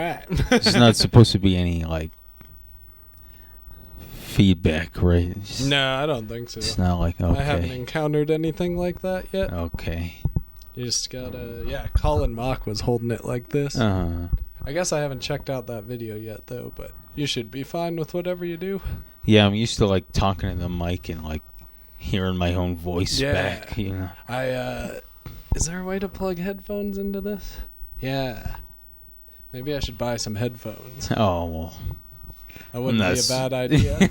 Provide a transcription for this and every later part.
right. There's not supposed to be any, like, feedback, right? No, I don't think so. It's not like, okay. I haven't encountered anything like that yet. Okay. You just gotta, Colin Mock was holding it like this. I guess I haven't checked out that video yet, though, but you should be fine with whatever you do. Yeah, I'm used to, like, talking to the mic and, like, hearing my own voice back, you know. Is there a way to plug headphones into this? Yeah. Maybe I should buy some headphones. Oh, well. That wouldn't be a bad idea.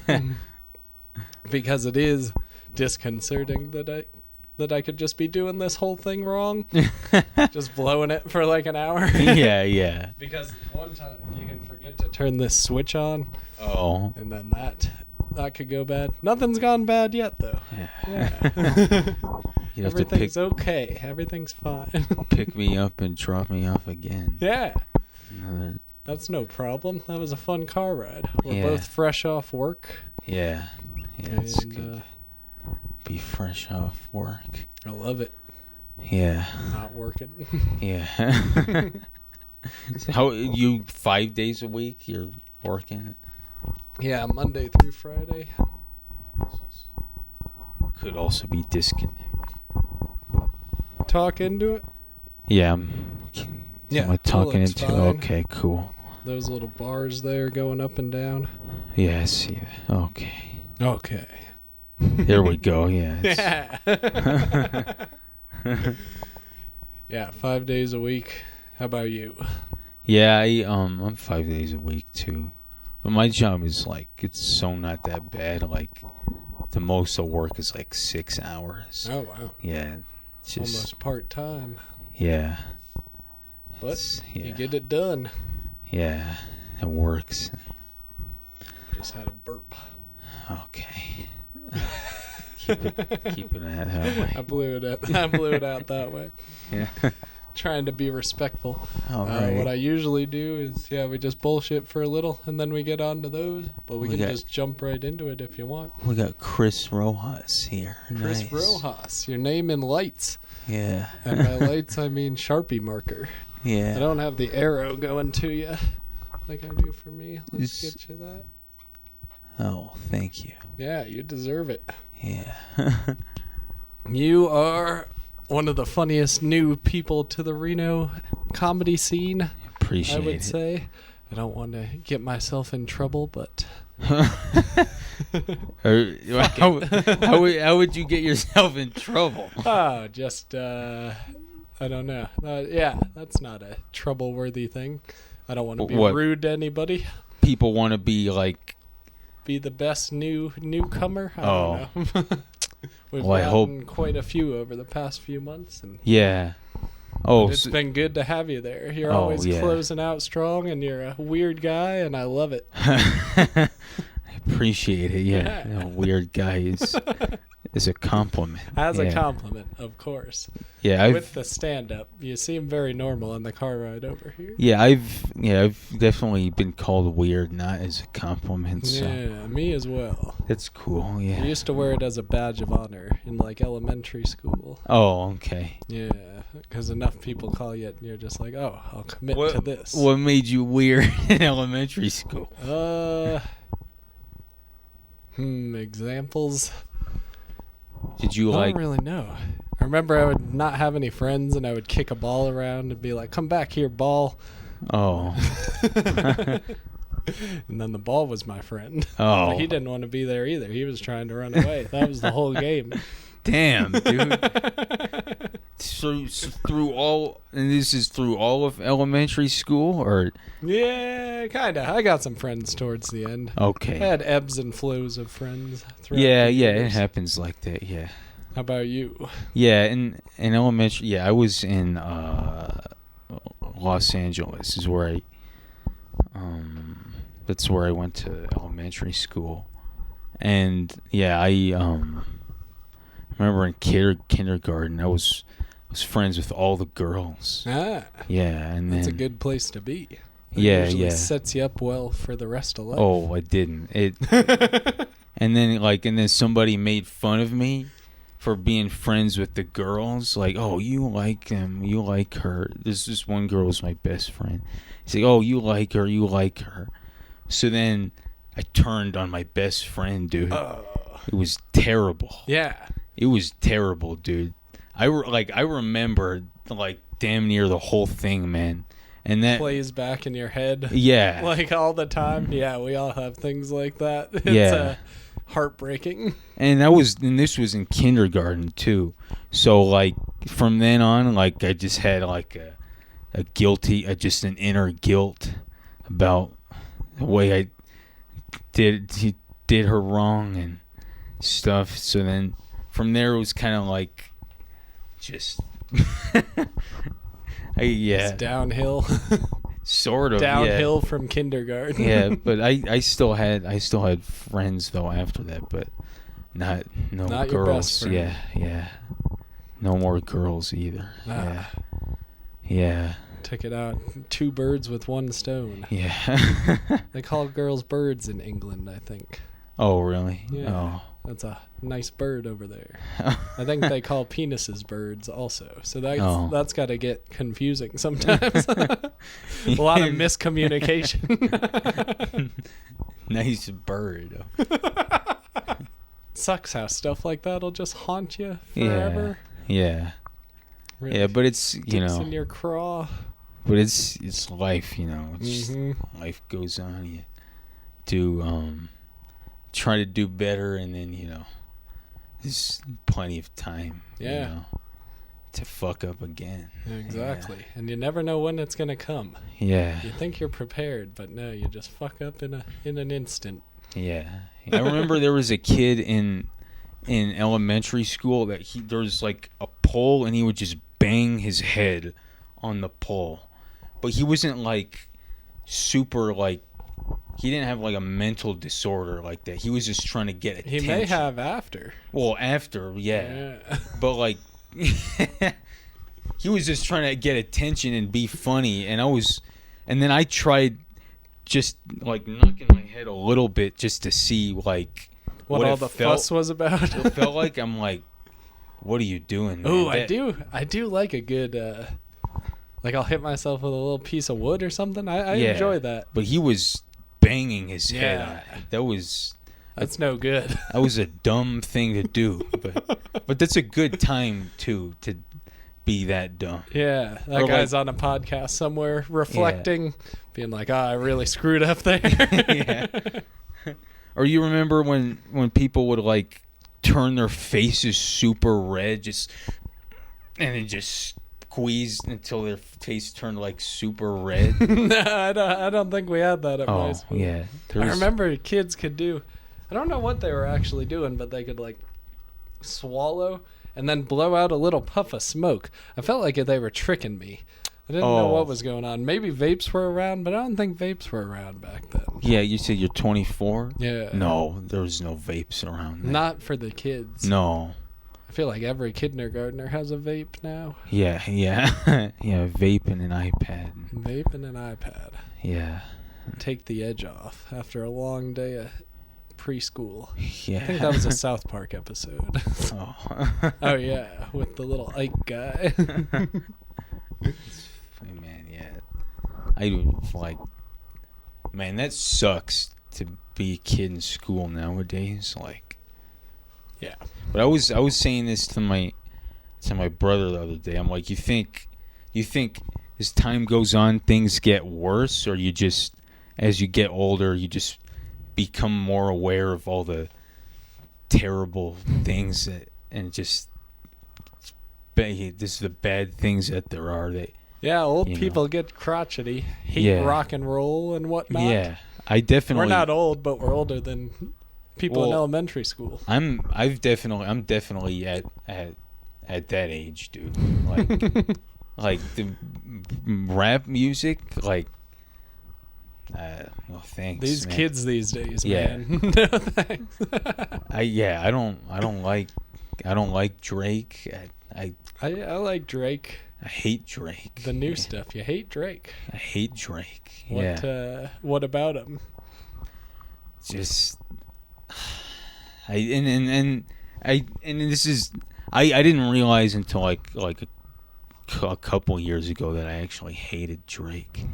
Because it is disconcerting that I could just be doing this whole thing wrong. Just blowing it for like an hour. Yeah. Because one time you can forget to turn this switch on. Oh. And then that could go bad. Nothing's gone bad yet, though. Yeah. Everything's okay. Everything's fine. Pick me up and drop me off again. Yeah. That's no problem. That was a fun car ride. We're both fresh off work. Yeah, it's good. Be fresh off work. I love it. Yeah. Not working. Yeah. So how you 5 days a week you're working? Yeah, Monday through Friday. Could also be disconnect. Talk into it? Yeah, Yeah, I'm talking into fine. Okay, cool. Those little bars there going up and down. Yeah, I see that. Okay. There we go, yeah. Yeah, 5 days a week. How about you? Yeah, I'm 5 days a week too. But my job is like, it's so not that bad. Like, the most of work is like 6 hours. Oh, wow. Yeah. It's just, almost part-time. Yeah. But you get it done. Yeah, it works. Just had a burp. Okay. Keep it that way. I blew it out that way. Yeah. Trying to be respectful. All right. What I usually do is, we just bullshit for a little, and then we get on to those. But we can just jump right into it if you want. We got Chris Rojas here. Chris Rojas. Your name in lights. Yeah. And by lights, I mean Sharpie marker. Yeah. I don't have the arrow going to you like I do for me. Let's get you that. Oh, thank you. Yeah, you deserve it. Yeah. You are one of the funniest new people to the Reno comedy scene. Appreciate it. I would say. I don't want to get myself in trouble, but... How would you get yourself in trouble? Oh, just, I don't know. That's not a trouble-worthy thing. I don't want to be rude to anybody. People want to be like... Be the best newcomer? I don't know. We've I hope quite a few over the past few months. And yeah. It's been good to have you there. You're always closing out strong, and you're a weird guy, and I love it. I appreciate it. Yeah. A weird guy is a compliment. As a compliment, of course. Yeah, with the stand-up, you seem very normal on the car ride over here. Yeah, I've definitely been called weird, not as a compliment. So. Yeah, me as well. That's cool. Yeah. I used to wear it as a badge of honor in like elementary school. Oh, okay. Yeah, because enough people call you, and you're just like, oh, I'll commit to this. What made you weird in elementary school? Examples. Did you I don't really know. I remember I would not have any friends, and I would kick a ball around and be like, come back here, ball. Oh. And then the ball was my friend. Oh. But he didn't want to be there either. He was trying to run away. That was the whole game. Damn, dude. So through all, and this is through all of elementary school, or? Yeah, kind of. I got some friends towards the end. Okay. I had ebbs and flows of friends. Yeah, it happens like that, yeah. How about you? Yeah, in elementary, I was in Los Angeles is where that's where I went to elementary school. And I remember in kindergarten I was friends with all the girls. Ah. Yeah, and that's then, a good place to be. It usually sets you up well for the rest of life. Oh, I didn't. And then somebody made fun of me for being friends with the girls. Like, oh, you like them, you like her. This one girl was my best friend. He's like, oh, you like her, you like her. So then I turned on my best friend, dude. It was terrible. Yeah. It was terrible, dude. I remember like damn near the whole thing, man. And that plays back in your head. Yeah. Like all the time. Yeah, we all have things like that. It's heartbreaking. And this was in kindergarten too. So like from then on, like I just had like just an inner guilt about the way I did her wrong and stuff. So then from there it was kind of like just it's downhill. Sort of downhill from kindergarten. Yeah, but I still had friends though after that, but not girls. Your best friend. Yeah. No more girls either. Yeah. Took it out. 2 birds with 1 stone. Yeah. They call girls birds in England, I think. Oh, really? Yeah. Oh. That's a nice bird over there. I think they call penises birds also. So that's got to get confusing sometimes. A lot of miscommunication. Nice bird. Sucks how stuff like that'll just haunt you forever. Yeah. Really yeah, but it's, in your craw. But it's life, It's life goes on. You do try to do better, and then there's plenty of time to fuck up again. Exactly. And you never know when it's gonna come. You think you're prepared, but no, you just fuck up in an instant. I remember there was a kid in elementary school that there was like a pole, and he would just bang his head on the pole, but he wasn't like super like. He didn't have like a mental disorder like that. He was just trying to get attention. He may have after. Well, after, yeah. But like, he was just trying to get attention and be funny. And then I tried just like knocking my head a little bit just to see like what all the fuss was about. It felt like I'm like, what are you doing, man? Oh, I do like a good. Like I'll hit myself with a little piece of wood or something. I enjoy that. But he was banging his head on it. That's no good. That was a dumb thing to do, but that's a good time too to be that dumb. Yeah, that guy's on a podcast somewhere reflecting, being like, I really screwed up there. Or you remember when people would like turn their faces super red, and then just squeeze until their face turned like super red. No, I don't think we had that at my school. Yeah, I remember kids could do. I don't know what they were actually doing, but they could like swallow and then blow out a little puff of smoke. I felt like they were tricking me. I didn't know what was going on. Maybe vapes were around, but I don't think vapes were around back then. Yeah, you said you're 24? Yeah. No, there was no vapes around then. Not for the kids. No. I feel like every kindergartner has a vape now. Yeah. Yeah, vape and an iPad. Vape and an iPad. Yeah. Take the edge off after a long day of preschool. Yeah. I think that was a South Park episode. Oh, yeah, with the little Ike guy. Man, yeah. I do like, man, that sucks to be a kid in school nowadays. Like, yeah. But I was saying this to my brother the other day. I'm like, you think as time goes on things get worse, or you just, as you get older, you just become more aware of all the terrible things that, and just this is the bad things that there are that. Yeah, old people get crotchety, hate rock and roll and whatnot. Yeah, I definitely. We're not old, but we're older than people in elementary school. I'm definitely at that age, dude. Like, like the rap music, like. Well, thanks. These man. Kids these days, man. No thanks. I don't like Drake. I like Drake. I hate Drake. The new stuff. You hate Drake. I hate Drake. What about him? Just and this is, I didn't realize until like a couple years ago that I actually hated Drake.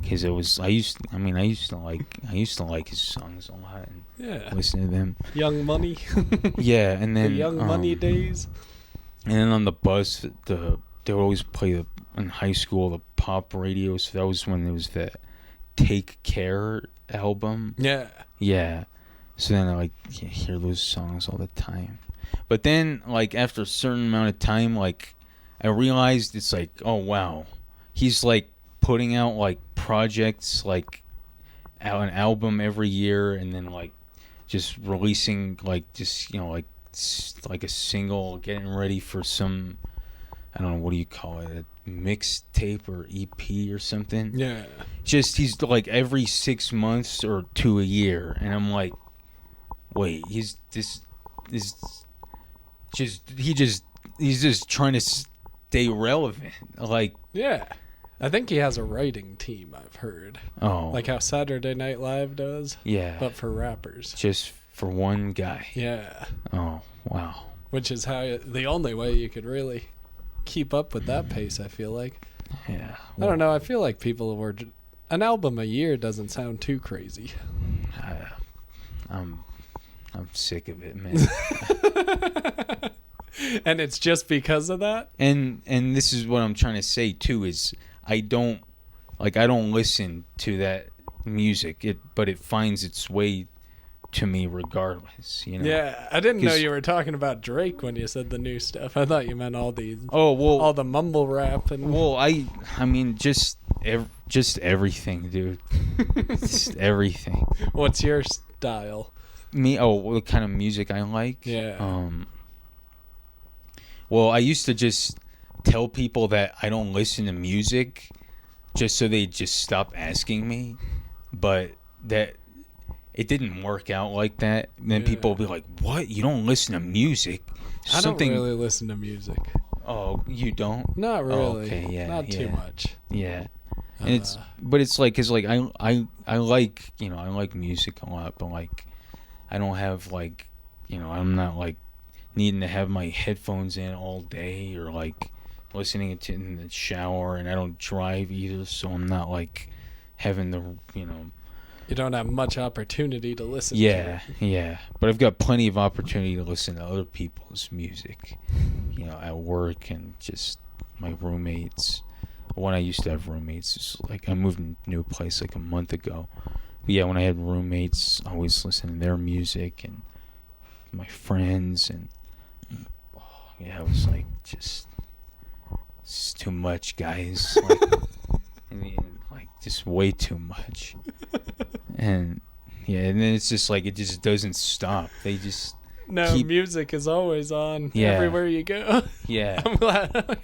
Because I used to like his songs a lot and listen to them. Young Money. Yeah, and then the Young Money days. And then on the bus, they would always play in high school the pop radio. So that was when there was that Take Care album. Yeah. Yeah. So then I hear those songs all the time. But then after a certain amount of time, I realized it's oh wow, he's putting out projects an album every year, and then just releasing a single, getting ready for some, I don't know, what do you call it, a mixtape or EP or something. Yeah. Just he's every 6 months or to a year, and I'm wait, he's just trying to stay relevant. Yeah. I think he has a writing team, I've heard. Oh. Like how Saturday Night Live does. Yeah. But for rappers. Just for one guy. Yeah. Oh, wow. Which is the only way you could really keep up with that pace, I feel like. Yeah. Well, I don't know. I feel like people were... An album a year doesn't sound too crazy. I'm sick of it, man. And it's just because of that? And this is what I'm trying to say too, is I don't listen to that music, but it finds its way to me regardless, you know. Yeah, I didn't know you were talking about Drake when you said the new stuff. I thought you meant all these. Oh, well, all the mumble rap and. Well, I mean just everything, dude. Just everything. What's your style? Me? Oh, what kind of music I like? Yeah. Well, I used to just tell people that I don't listen to music, just so they just stop asking me, but that it didn't work out like that. And then people will be like, "What? You don't listen to music?" I don't really listen to music. Oh, you don't? Not really. Oh, okay, yeah, not too much. Yeah, and it's cause I like, you know, I like music a lot, but I don't have I'm not needing to have my headphones in all day or listening to it in the shower, and I don't drive either, so I'm not having the, you know. You don't have much opportunity to listen to it. Yeah. But I've got plenty of opportunity to listen to other people's music, you know, at work and just my roommates. When I used to have roommates, it's I moved into a new place a month ago. But yeah, when I had roommates, I always listened to their music and my friends, and yeah, it was it's too much, guys. I mean, just way too much. And yeah, and then it's just it just doesn't stop. They just music is always on everywhere you go. Yeah. I'm glad.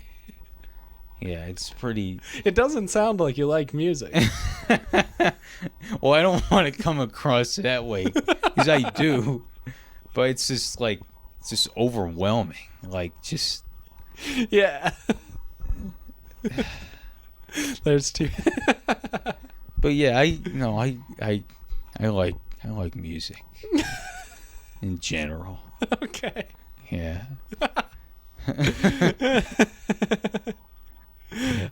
Yeah, it's pretty. It doesn't sound like you like music. Well, I don't want to come across that way, because I do, but it's just it's just overwhelming. Yeah. There's two. But yeah, I like music in general. Okay. Yeah.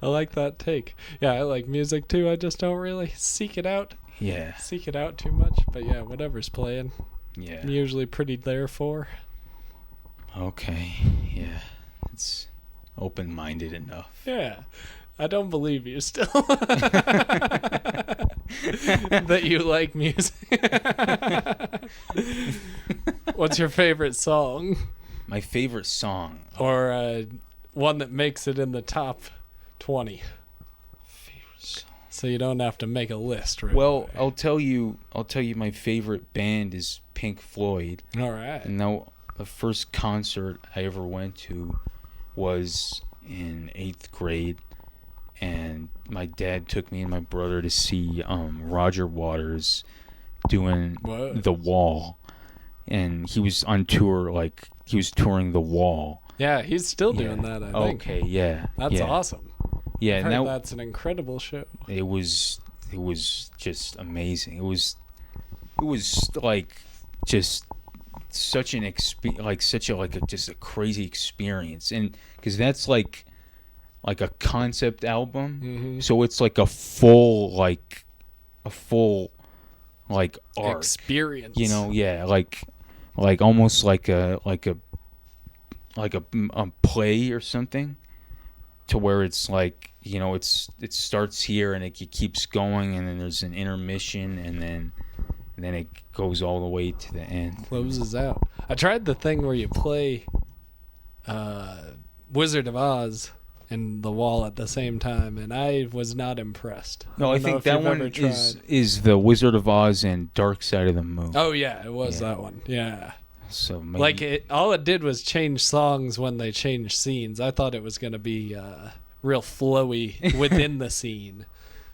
I like that take. Yeah, I like music too. I just don't really seek it out. Yeah. Seek it out too much. But yeah, whatever's playing. Yeah. I'm usually pretty there for. Okay. Yeah. It's open-minded enough. Yeah. I don't believe you still. That you like music. What's your favorite song? My favorite song? Or one that makes it in the top 20. Favorite song. So you don't have to make a list, right? Well, I'll tell you my favorite band is Pink Floyd. All right. And now the first concert I ever went to was in 8th grade, and my dad took me and my brother to see Roger Waters doing The Wall, and he was on tour, he was touring The Wall. Yeah, he's still doing that, I think. Okay, yeah. That's awesome. Yeah, I've heard that's an incredible show. It was just amazing. It was just such an just a crazy experience, and because that's like a concept album, so it's like a full art experience. Like almost like a play or something, to where it's like it starts here and it keeps going, and then there's an intermission, and then it goes all the way to the end. Closes out. I tried the thing where you play Wizard of Oz and The Wall at the same time, and I was not impressed. No, I think that one is the Wizard of Oz and Dark Side of the Moon. Oh yeah, it was that one. Yeah. So maybe... all it did was change songs when they changed scenes. I thought it was going to be real flowy within the scene.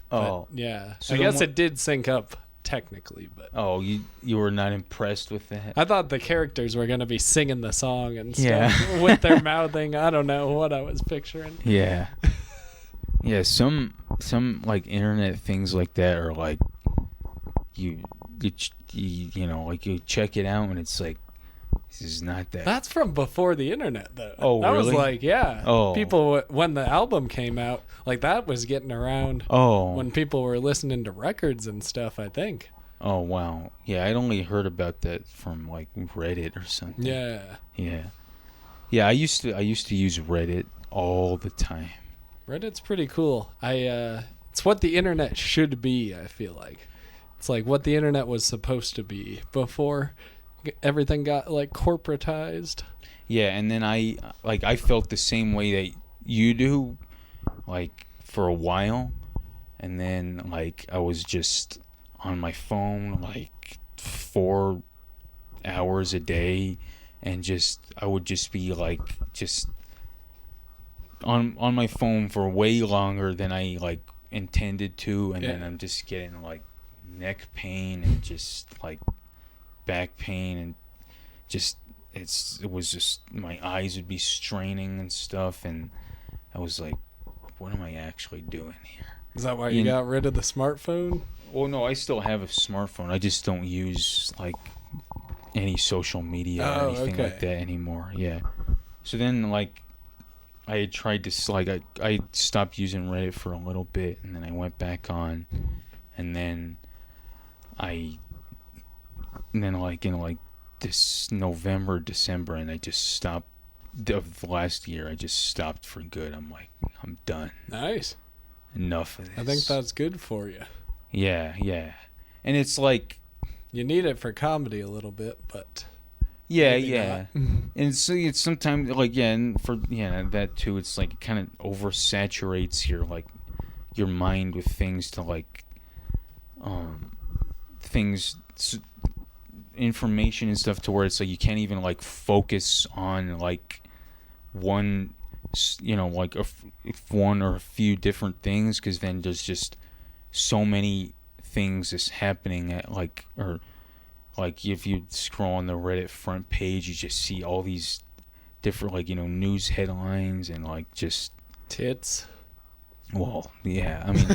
But, yeah. So I guess it did sync up technically, but you were not impressed with that? I thought the characters were going to be singing the song and stuff with their mouthing. I don't know what I was picturing. Yeah. Yeah, some like internet things like that are like you check it out and it's like, this is not that. That's from before the internet, though. Oh, that really? Was like, yeah. Oh. People, when the album came out, like that was getting around. Oh. When people were listening to records and stuff, I think. Oh, wow. Yeah, I'd only heard about that from like Reddit or something. Yeah. Yeah. Yeah, I used to use Reddit all the time. Reddit's pretty cool. It's what the internet should be, I feel like. It's like what the internet was supposed to be before everything got like corporatized. Yeah, and then I felt the same way that you do, like for a while, and then like I was just on my phone like 4 hours a day, and I would just be like just on my phone for way longer than I like intended to, and then I'm just getting like neck pain and just like back pain, and it was just my eyes would be straining and stuff, and I was like, what am I actually doing here? Is that why you got rid of the smartphone? Well, no, I still have a smartphone. I just don't use like any social media or anything like that anymore. Yeah. So then like I had tried to like I stopped using Reddit for a little bit, and then I went back on, and then like in like this November, December, and I just stopped. Of last year, I just stopped for good. I'm like, I'm done. Nice. Enough of this. I think that's good for you. Yeah, yeah. And it's like, you need it for comedy a little bit, but yeah. And so it's sometimes like and for that too. It's like it kind of oversaturates your mind with things to like information and stuff, to where it's like you can't even like focus on like one, like one or a few different things, because then there's just so many things that's happening at like, or like if you scroll on the Reddit front page, you just see all these different like news headlines and like just tits. Well, yeah, I mean,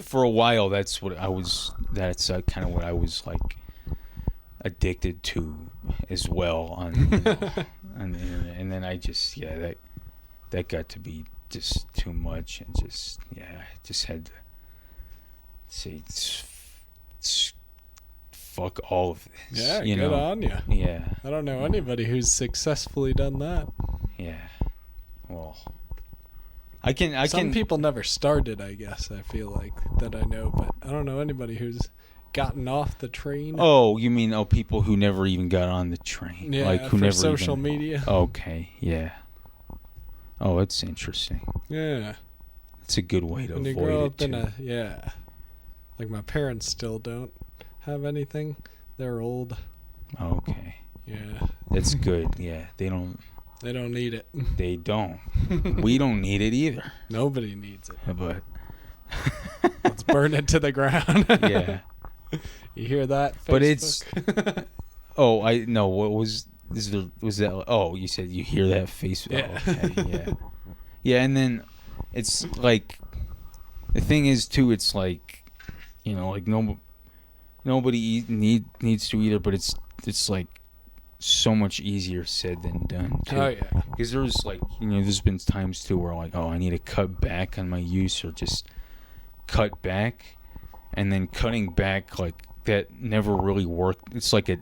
for a while that's kind of what I was like addicted to as well on the internet. And then I just that got to be just too much, and just I just had to say fuck all of this. Yeah, good on you. Yeah, I don't know anybody who's successfully done that. Yeah, well, Some people never started, I guess. I feel like that I know, but I don't know anybody who's gotten off the train. Oh, you mean people who never even got on the train? Yeah, like who for never social media. Okay, yeah. Oh, that's interesting. Yeah. It's a good way to when avoid you grow it up too. Like my parents still don't have anything. They're old. Okay. Yeah. That's good. Yeah, they don't need it. They don't. We don't need it either. Nobody needs it. But let's burn it to the ground. Yeah. You hear that, Facebook? But it's was that? Oh, you said you hear that Facebook. Yeah. Oh, okay, yeah. Yeah, and then it's like the thing is too. It's like nobody needs to either. But it's like so much easier said than done, too. Oh, yeah. Because there's, like, there's been times, too, where, like, I need to cut back on my use or just cut back. And then cutting back, like, that never really worked. It's like a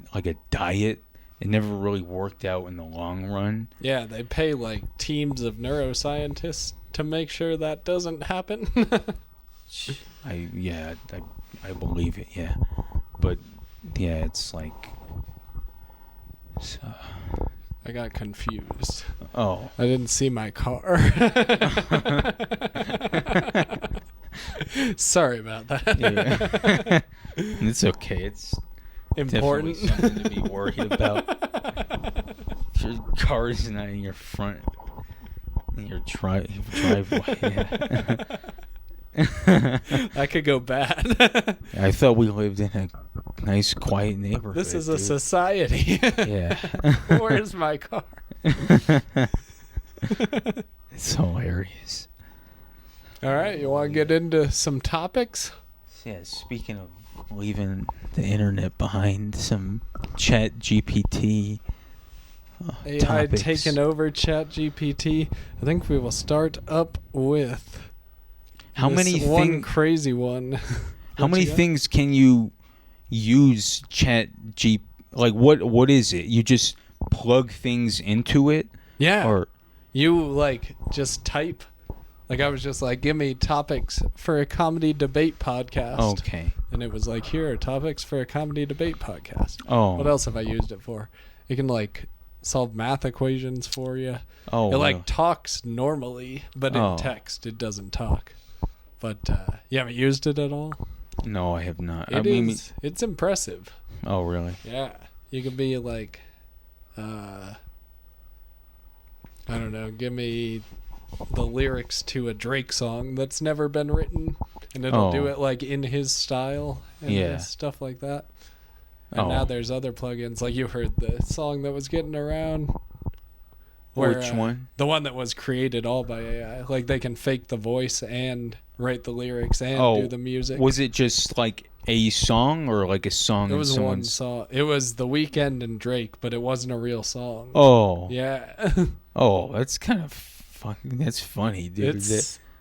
diet. It never really worked out in the long run. Yeah, they pay, like, teams of neuroscientists to make sure that doesn't happen. I believe it, yeah. But, yeah, it's like... So. I got confused. Oh. I didn't see my car. Sorry about that. Yeah. It's okay. It's important. Definitely something to be worried about. If your car is not in your front, in your driveway. Yeah. That could go bad. I thought we lived in a nice, quiet neighborhood. This is a society. Yeah. Where's my car? It's hilarious. All right, you want to get into some topics? Yeah, speaking of leaving the internet behind, some Chat GPT AI topics. taken over Chat GPT. I think we will start up with how many one crazy one. How many things can you use Chat G? Like what is it? You just plug things into it? Yeah. Or you like just type. Like I was just like, give me topics for a comedy debate podcast. Okay. And it was like, here are topics for a comedy debate podcast. Oh. What else have I used it for? It can like solve math equations for you. Oh. It like talks normally, but in text it doesn't talk. But you haven't used it at all? No, I have not. It's impressive. Oh, really? Yeah. You can be like, I don't know, give me the lyrics to a Drake song that's never been written, and it'll do it like in his style and stuff like that. And now there's other plugins, like you heard the song that was getting around. Which one? The one that was created all by AI. Like they can fake the voice and write the lyrics and do the music. Was it just like a song or like a song? It was one song. It was The Weeknd and Drake, but it wasn't a real song. Oh. Yeah. Oh, that's kind of fucking. That's funny, dude.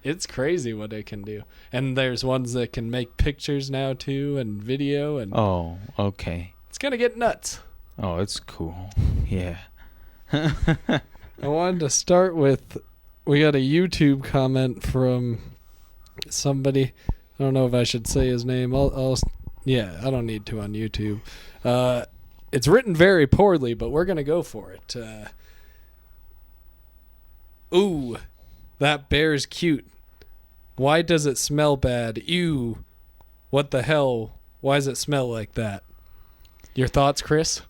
It's crazy what it can do. And there's ones that can make pictures now too and video and. Oh, okay. It's gonna get nuts. Oh, it's cool. Yeah. I wanted to start with, we got a YouTube comment from somebody. I don't know if I should say his name. I don't need to on YouTube. It's written very poorly, but we're gonna go for it. Ooh, that bear's cute. Why does it smell bad? Ew. What the hell? Why does it smell like that? Your thoughts, Chris?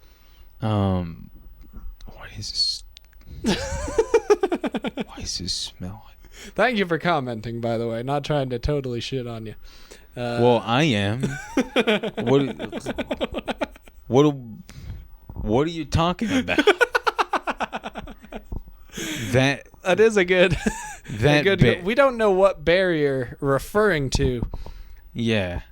What is this? Why does this smell like? Thank you for commenting, by the way. Not trying to totally shit on you. Well, I am. What are you talking about? That is a good. That we don't know what bear you're referring to. Yeah.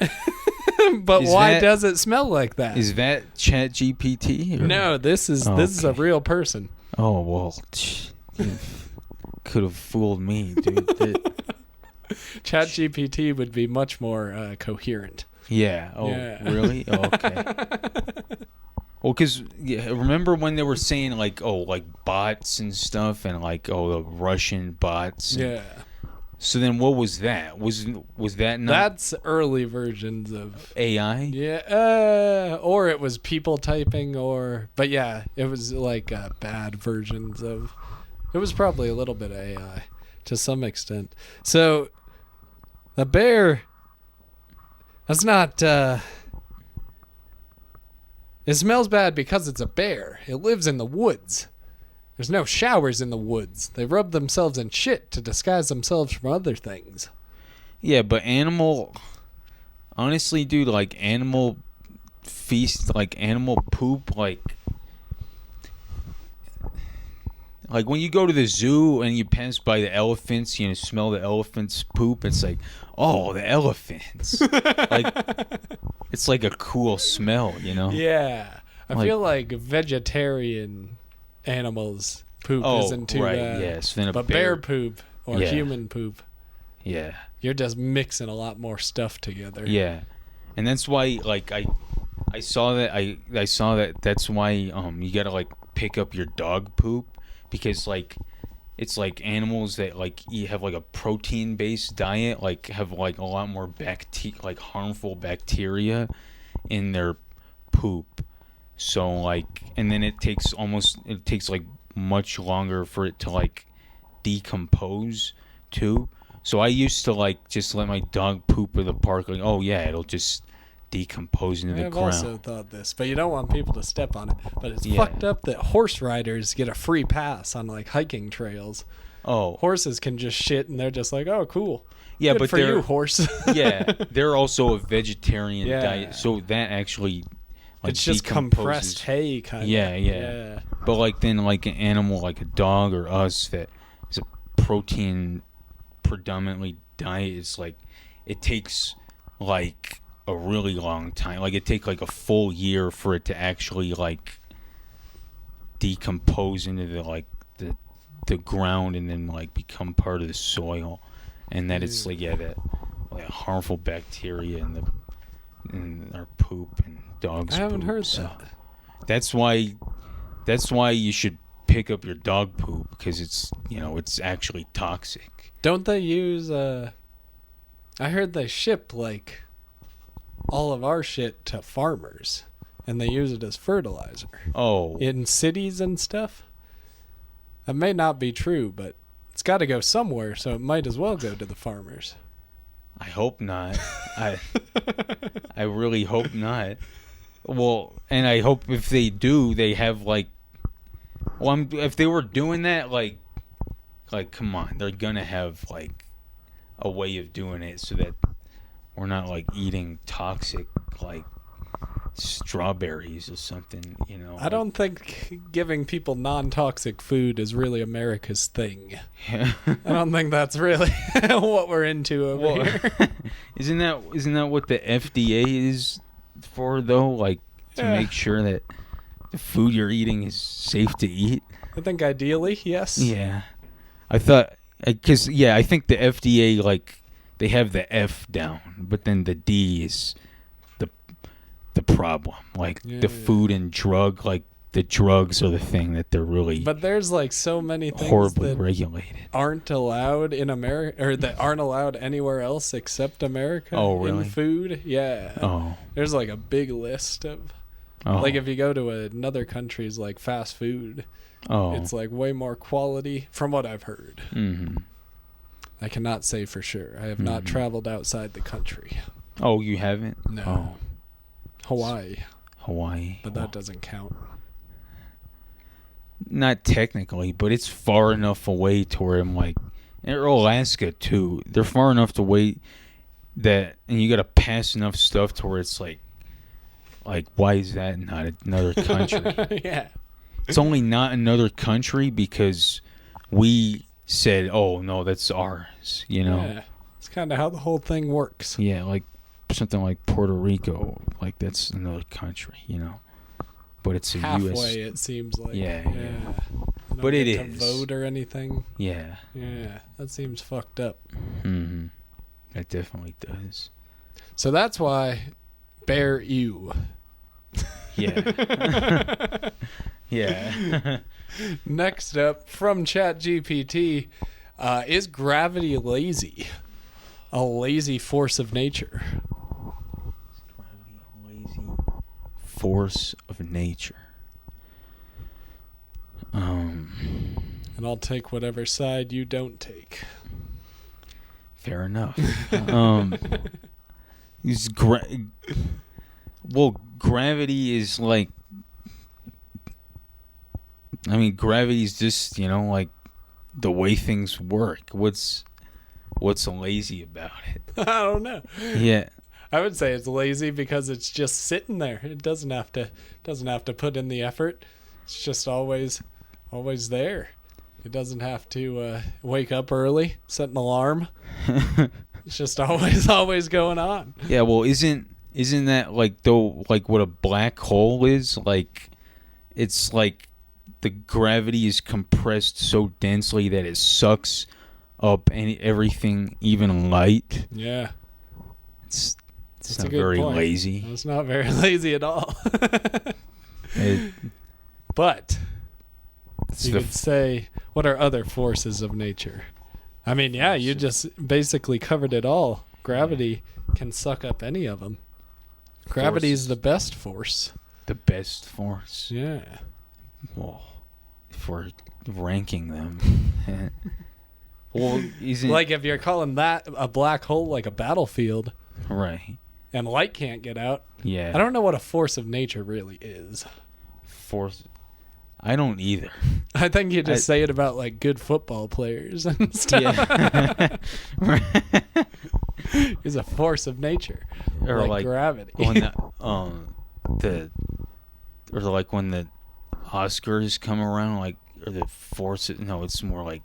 But why does it smell like that? Is that Chat GPT? No, this is a real person. Oh well, you could have fooled me, dude. Chat GPT would be much more coherent. Yeah. Oh, yeah. Really? Oh, okay. Well, because remember when they were saying like bots and stuff, and the Russian bots. Yeah. So then, what was that? Was that not? That's early versions of AI. Yeah. Or it was people typing, but yeah, it was like bad versions of. It was probably a little bit of AI to some extent. So the bear. That's not. It smells bad because it's a bear. It lives in the woods. There's no showers in the woods. They rub themselves in shit to disguise themselves from other things. Yeah, but honestly, dude, animal feast, animal poop, like when you go to the zoo and you pass by the elephants, smell the elephants' poop, it's like, oh, the elephants. It's like a cool smell, Yeah. I feel like vegetarian animals poop isn't too bad. Yes, but bear poop or human poop. Yeah. You're just mixing a lot more stuff together. Yeah. And that's why like I saw that that's why you got to like pick up your dog poop, because like it's like animals that like have like a protein based diet, like have like a lot more harmful bacteria in their poop. So like, and then it takes like much longer for it to like decompose too. So I used to like just let my dog poop in the park, like, oh yeah, it'll just decompose into the ground. I've also thought this, but you don't want people to step on it. But it's fucked up that horse riders get a free pass on like hiking trails. Oh, horses can just shit, and they're just like, oh, cool. Yeah, Good but for you, horse. Yeah, they're also a vegetarian diet, so that actually. Like, it's just compressed hay, kind of. Yeah. But like then, like an animal, like a dog or us, that is a protein predominantly diet. It's like it takes like a really long time. Like it takes like a full year for it to actually like decompose into the ground and then like become part of the soil, and that it's like that like harmful bacteria in our poop and dogs. I haven't heard so that. That's why you should pick up your dog poop, because it's it's actually toxic. Don't they use I heard they ship like all of our shit to farmers and they use it as fertilizer. Oh. In cities and stuff. That may not be true, but it's got to go somewhere, so it might as well go to the farmers. I hope not. I really hope not. Well, and I hope if they do, they have like, if they were doing that, like come on, they're gonna have like a way of doing it so that we're not like eating toxic like strawberries or something, I don't think giving people non-toxic food is really America's thing. Yeah. I don't think that's really what we're into over here. Isn't that what the FDA is for though? Like to make sure that the food you're eating is safe to eat? I think ideally, yes. Yeah. I thought, because I think the FDA, like, they have the F down, but then the D is the problem. Like the food and drug, like the drugs are the thing that they're really. But there's like so many things horribly that regulated aren't allowed in America, or that aren't allowed anywhere else except America. Oh, really? In food, yeah. Oh. There's like a big list of. Oh. Like if you go to another country's like fast food, it's like way more quality from what I've heard. Mm-hmm. I cannot say for sure. I have not traveled outside the country. Oh, you haven't? No. Oh. Hawaii. But that doesn't count. Not technically, but it's far enough away to where I'm like, or Alaska too. They're far enough away that, and you got to pass enough stuff to where it's like why is that not another country? Yeah. It's only not another country because we said, oh no, that's ours. Yeah. It's kind of how the whole thing works. Yeah, like something like Puerto Rico, like that's another country, but it's a halfway. US. It seems like. Yeah. But it is to vote or anything. Yeah. That seems fucked up. Mm-hmm. It definitely does. So that's why bear you. Yeah. Yeah. Next up from ChatGPT, is gravity lazy? A lazy force of nature. Force of nature. And I'll take whatever side you don't take. Fair enough. Gravity is like, gravity is just, like the way things work. What's lazy about it? I don't know. Yeah. I would say it's lazy because it's just sitting there. It doesn't have to put in the effort. It's just always there. It doesn't have to wake up early, set an alarm. It's just always going on. Yeah, well, isn't isn't that like though like what a black hole is? Like it's like the gravity is compressed so densely that it sucks up everything, even light. Yeah. It's not very lazy. It's not very lazy at all. But you could say, what are other forces of nature? I mean, yeah, you just basically covered it all. Gravity can suck up any of them. Gravity is the best force. The best force? Yeah. Well, if we're ranking them. Well, like if you're calling that a black hole, like a battlefield. Right. And light can't get out. Yeah. I don't know what a force of nature really is. Force? I don't either. I think you just say it about like good football players and stuff. Yeah. It's a force of nature, or like gravity. When like when the Oscars come around, like or the force. No, it's more like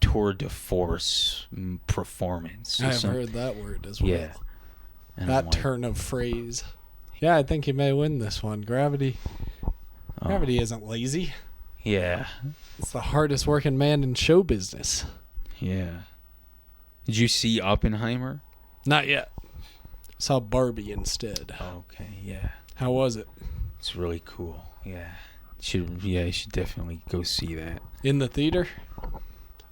tour de force performance. I've heard that word as well. Yeah, and that turn of phrase. Yeah, I think he may win this one. Gravity isn't lazy. Yeah. It's the hardest working man in show business. Yeah. Did you see Oppenheimer? Not yet. Saw Barbie instead. Okay, yeah. How was it? It's really cool. Yeah. You should definitely go see that. In the theater?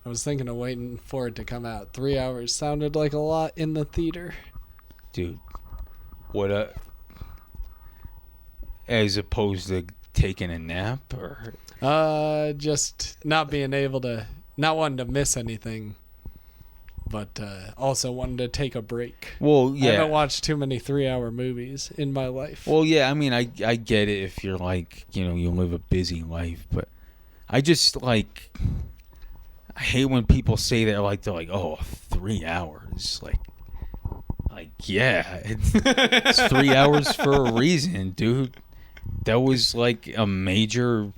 I was thinking of waiting for it to come out. 3 hours sounded like a lot in the theater. Dude, what as opposed to taking a nap or just not being able to, not wanting to miss anything, but also wanting to take a break. Well, yeah, I haven't watched too many 3-hour movies in my life. Well, yeah, I mean, I get it if you're like, you live a busy life, but I just like, I hate when people say that, like they're like, oh, 3 hours, like yeah, it's 3 hours for a reason, dude. That was like a major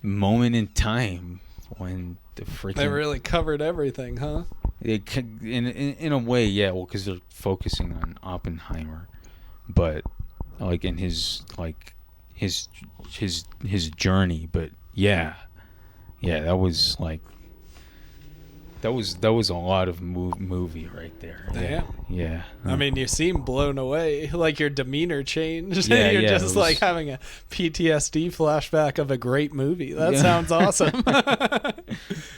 moment in time when the freaking... They really covered everything, huh? In a way, yeah. Well, because they're focusing on Oppenheimer, but like in his journey. But yeah, that was like that was a lot of movie right there. Yeah. I mean, you seem blown away. Like your demeanor changed. Yeah, You're just like having a PTSD flashback of a great movie. That sounds awesome.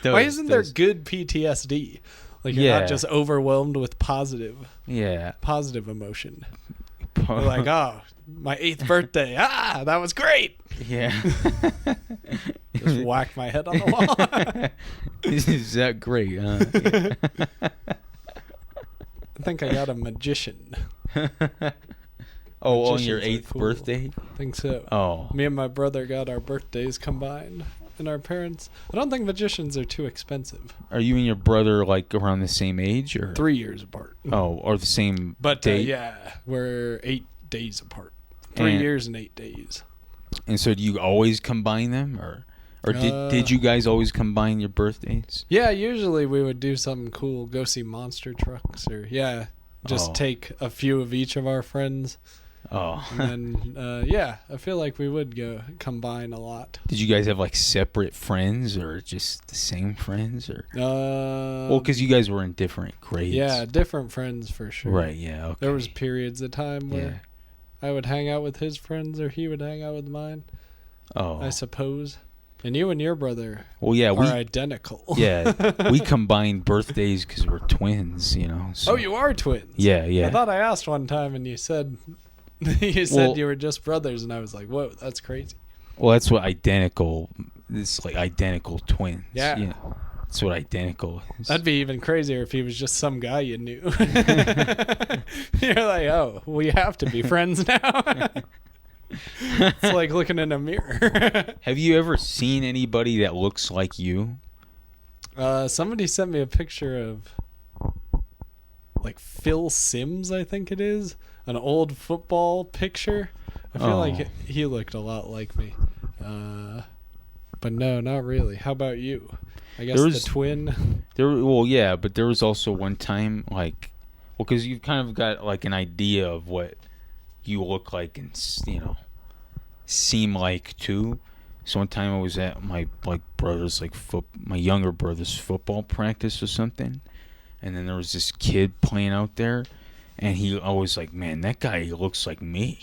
Why isn't there good PTSD? Like you're not just overwhelmed with positive emotion. You're like, oh, my 8th birthday. That was great. Yeah. Just whack my head on the wall. Is that great? Yeah. I think I got a magician. On your 8th birthday? I think so. Oh. Me and my brother got our birthdays combined. And our parents, I don't think magicians are too expensive. Are you and your brother like around the same age, or 3 years apart? Oh, or the same date? Yeah, we're 8 days apart. 3 years and 8 days. And so, do you always combine them, or did you guys always combine your birthdays? Yeah, usually we would do something cool, go see monster trucks, or just take a few of each of our friends. Oh. And then, I feel like we would go combine a lot. Did you guys have like separate friends or just the same friends? Or well, because you guys were in different grades. Yeah, different friends for sure. Right, yeah, okay. There was periods of time where I would hang out with his friends or he would hang out with mine. Oh. I suppose. And you and your brother are identical. Yeah, we combined birthdays because we're twins, So. Oh, you are twins? Yeah. I thought I asked one time and you said... you were just brothers, and I was like, whoa, that's crazy. Well, that's what identical... It's like identical twins. Yeah. That's what identical is. That'd be even crazier if he was just some guy you knew. You're like, oh, we have to be friends now. It's like looking in a mirror. Have you ever seen anybody that looks like you? Somebody sent me a picture of like Phil Simms, I think it is. An old football picture. I feel like he looked a lot like me. But no, not really. How about you? I guess the twin. But there was also one time, like, Well, because you've kind of got like an idea of what you look like and seem like too. So one time I was at my brother's my younger brother's football practice or something, and then there was this kid playing out there, and I was like, man, that guy looks like me,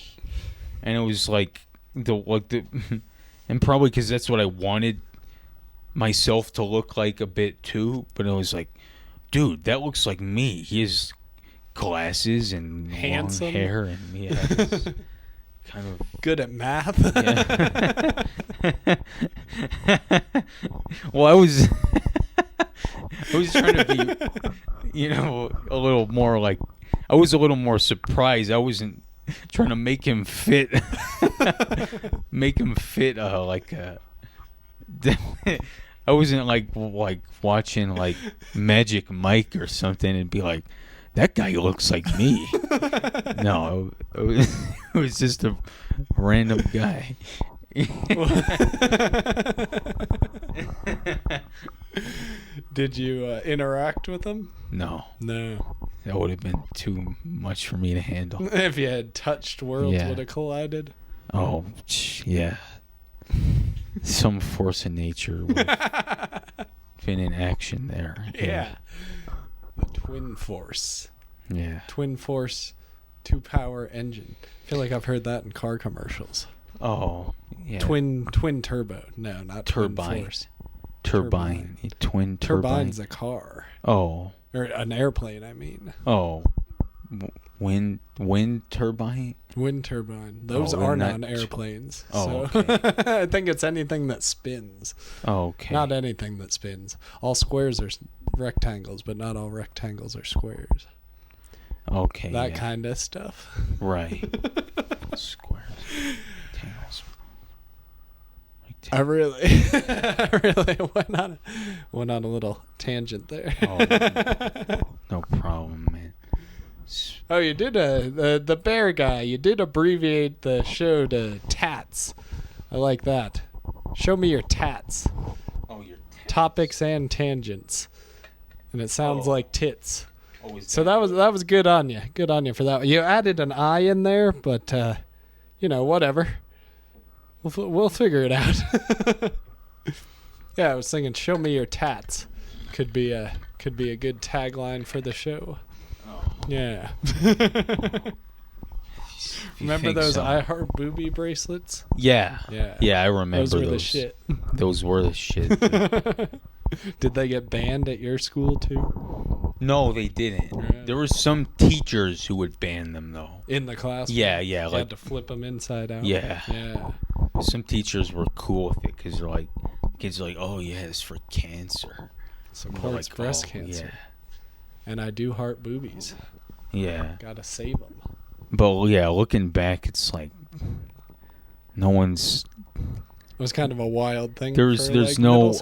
and it was like the and probably because that's what I wanted myself to look like a bit too, but it was like, dude, that looks like me. He has glasses and handsome long hair, and kind of good at math. Yeah. Well, I was trying to be, a little more like, I was a little more surprised. I wasn't trying to make him fit, like a. I wasn't like watching like Magic Mike or something and be like, that guy looks like me. No, it was just a random guy. Did you interact with him? No. That would have been too much for me to handle. If you had touched worlds, would have collided. Oh, yeah. Some force of nature would have been in action there. Yeah. The twin force. Yeah. Twin force 2-power engine. I feel like I've heard that in car commercials. Oh, yeah. Twin turbo. No, not turbine. Twin force. Turbine. Twin turbine. Turbine's a car. Oh. Or an airplane, I mean. Oh. Wind turbine? Wind turbine. Those are not airplanes. Oh, so okay. I think it's anything that spins. Oh, okay. Not anything that spins. All squares are rectangles, but not all rectangles are squares. Okay. That kind of stuff. Right. Squares. Tangles. I really went on a little tangent there. Oh, no problem, man. Oh, you did the bear guy. You did abbreviate the show to tats. I like that. Show me your tats. Oh, your tats. Topics and tangents. And it sounds like tits. Oh, so that was good on you. Good on you for that. You added an I in there, but whatever. We'll figure it out. Yeah, I was thinking, show me your tats. Could be a good tagline for the show. Oh. Yeah. Remember those I Heart Booby bracelets? Yeah. Yeah, I remember those. Those were the shit. Those were the shit. Did they get banned at your school too? No, they didn't. Yeah. There were some teachers who would ban them though. In the class? Yeah. You had to flip them inside out. Yeah. Some teachers were cool with it because they're like, kids are like, oh yeah, it's for cancer. Supports breast cancer. Yeah. And I do heart boobies. Yeah. Gotta save them. But yeah, looking back, it's like no one's. It was kind of a wild thing. There's no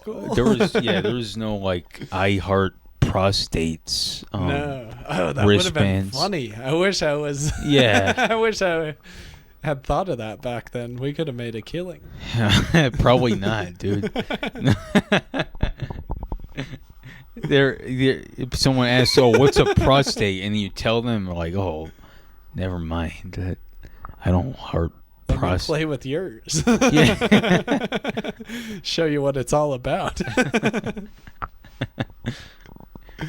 like I heart prostates. No. Oh, that would have been funny. I wish I was. Yeah. I wish I had thought of that back then. We could have made a killing. Probably not, dude. If someone asks, "Oh, what's a prostate?" and you tell them, like, "Oh, never mind. I don't heart prostate." Play with yours. Yeah. Show you what it's all about.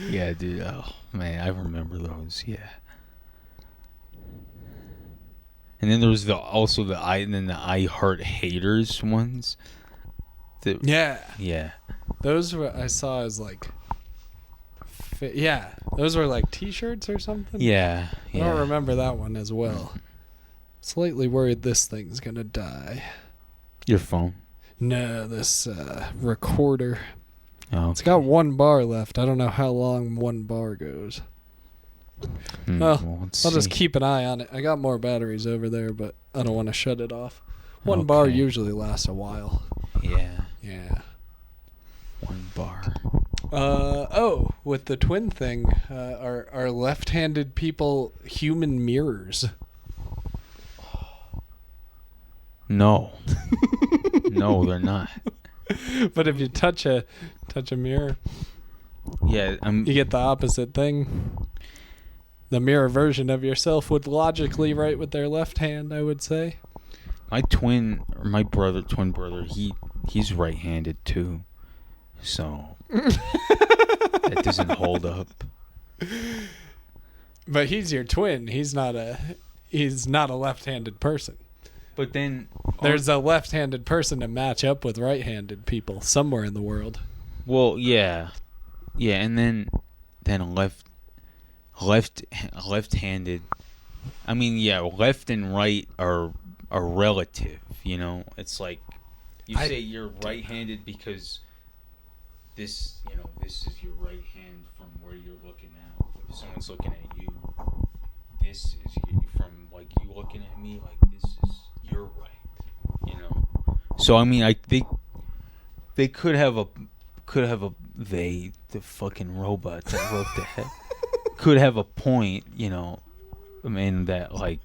Yeah, dude. Oh man, I remember those. Yeah. And then there was the I Heart Haters ones. Yeah. Those were I saw as like. Yeah, those were like T-shirts or something. Yeah. I don't remember that one as well. Slightly worried this thing's gonna die. Your phone? No, this recorder. Oh, okay. It's got 1 bar left. I don't know how long 1 bar goes. Well, I'll just keep an eye on it. I got more batteries over there, but I don't want to shut it off. 1 bar usually lasts a while. Yeah. 1 bar. With the twin thing, are left-handed people human mirrors? No. No, they're not. But if you touch a mirror, yeah, you get the opposite thing. the mirror version of yourself would logically write with their left hand, I would say. My twin brother, he's right-handed too, so that doesn't hold up. But he's your twin. He's not a left-handed person. But then there's a left-handed person to match up with right-handed people somewhere in the world. Well, yeah, and then left-handed. I mean, yeah, left and right are relative. You know, it's like you say you're right-handed because this is your right hand from where you're looking at. If someone's looking at you, this is from like you looking at me. Like this is your right. You know. So I mean, I think they could have a the fucking robot that wrote that could have a point, you know. I mean that like,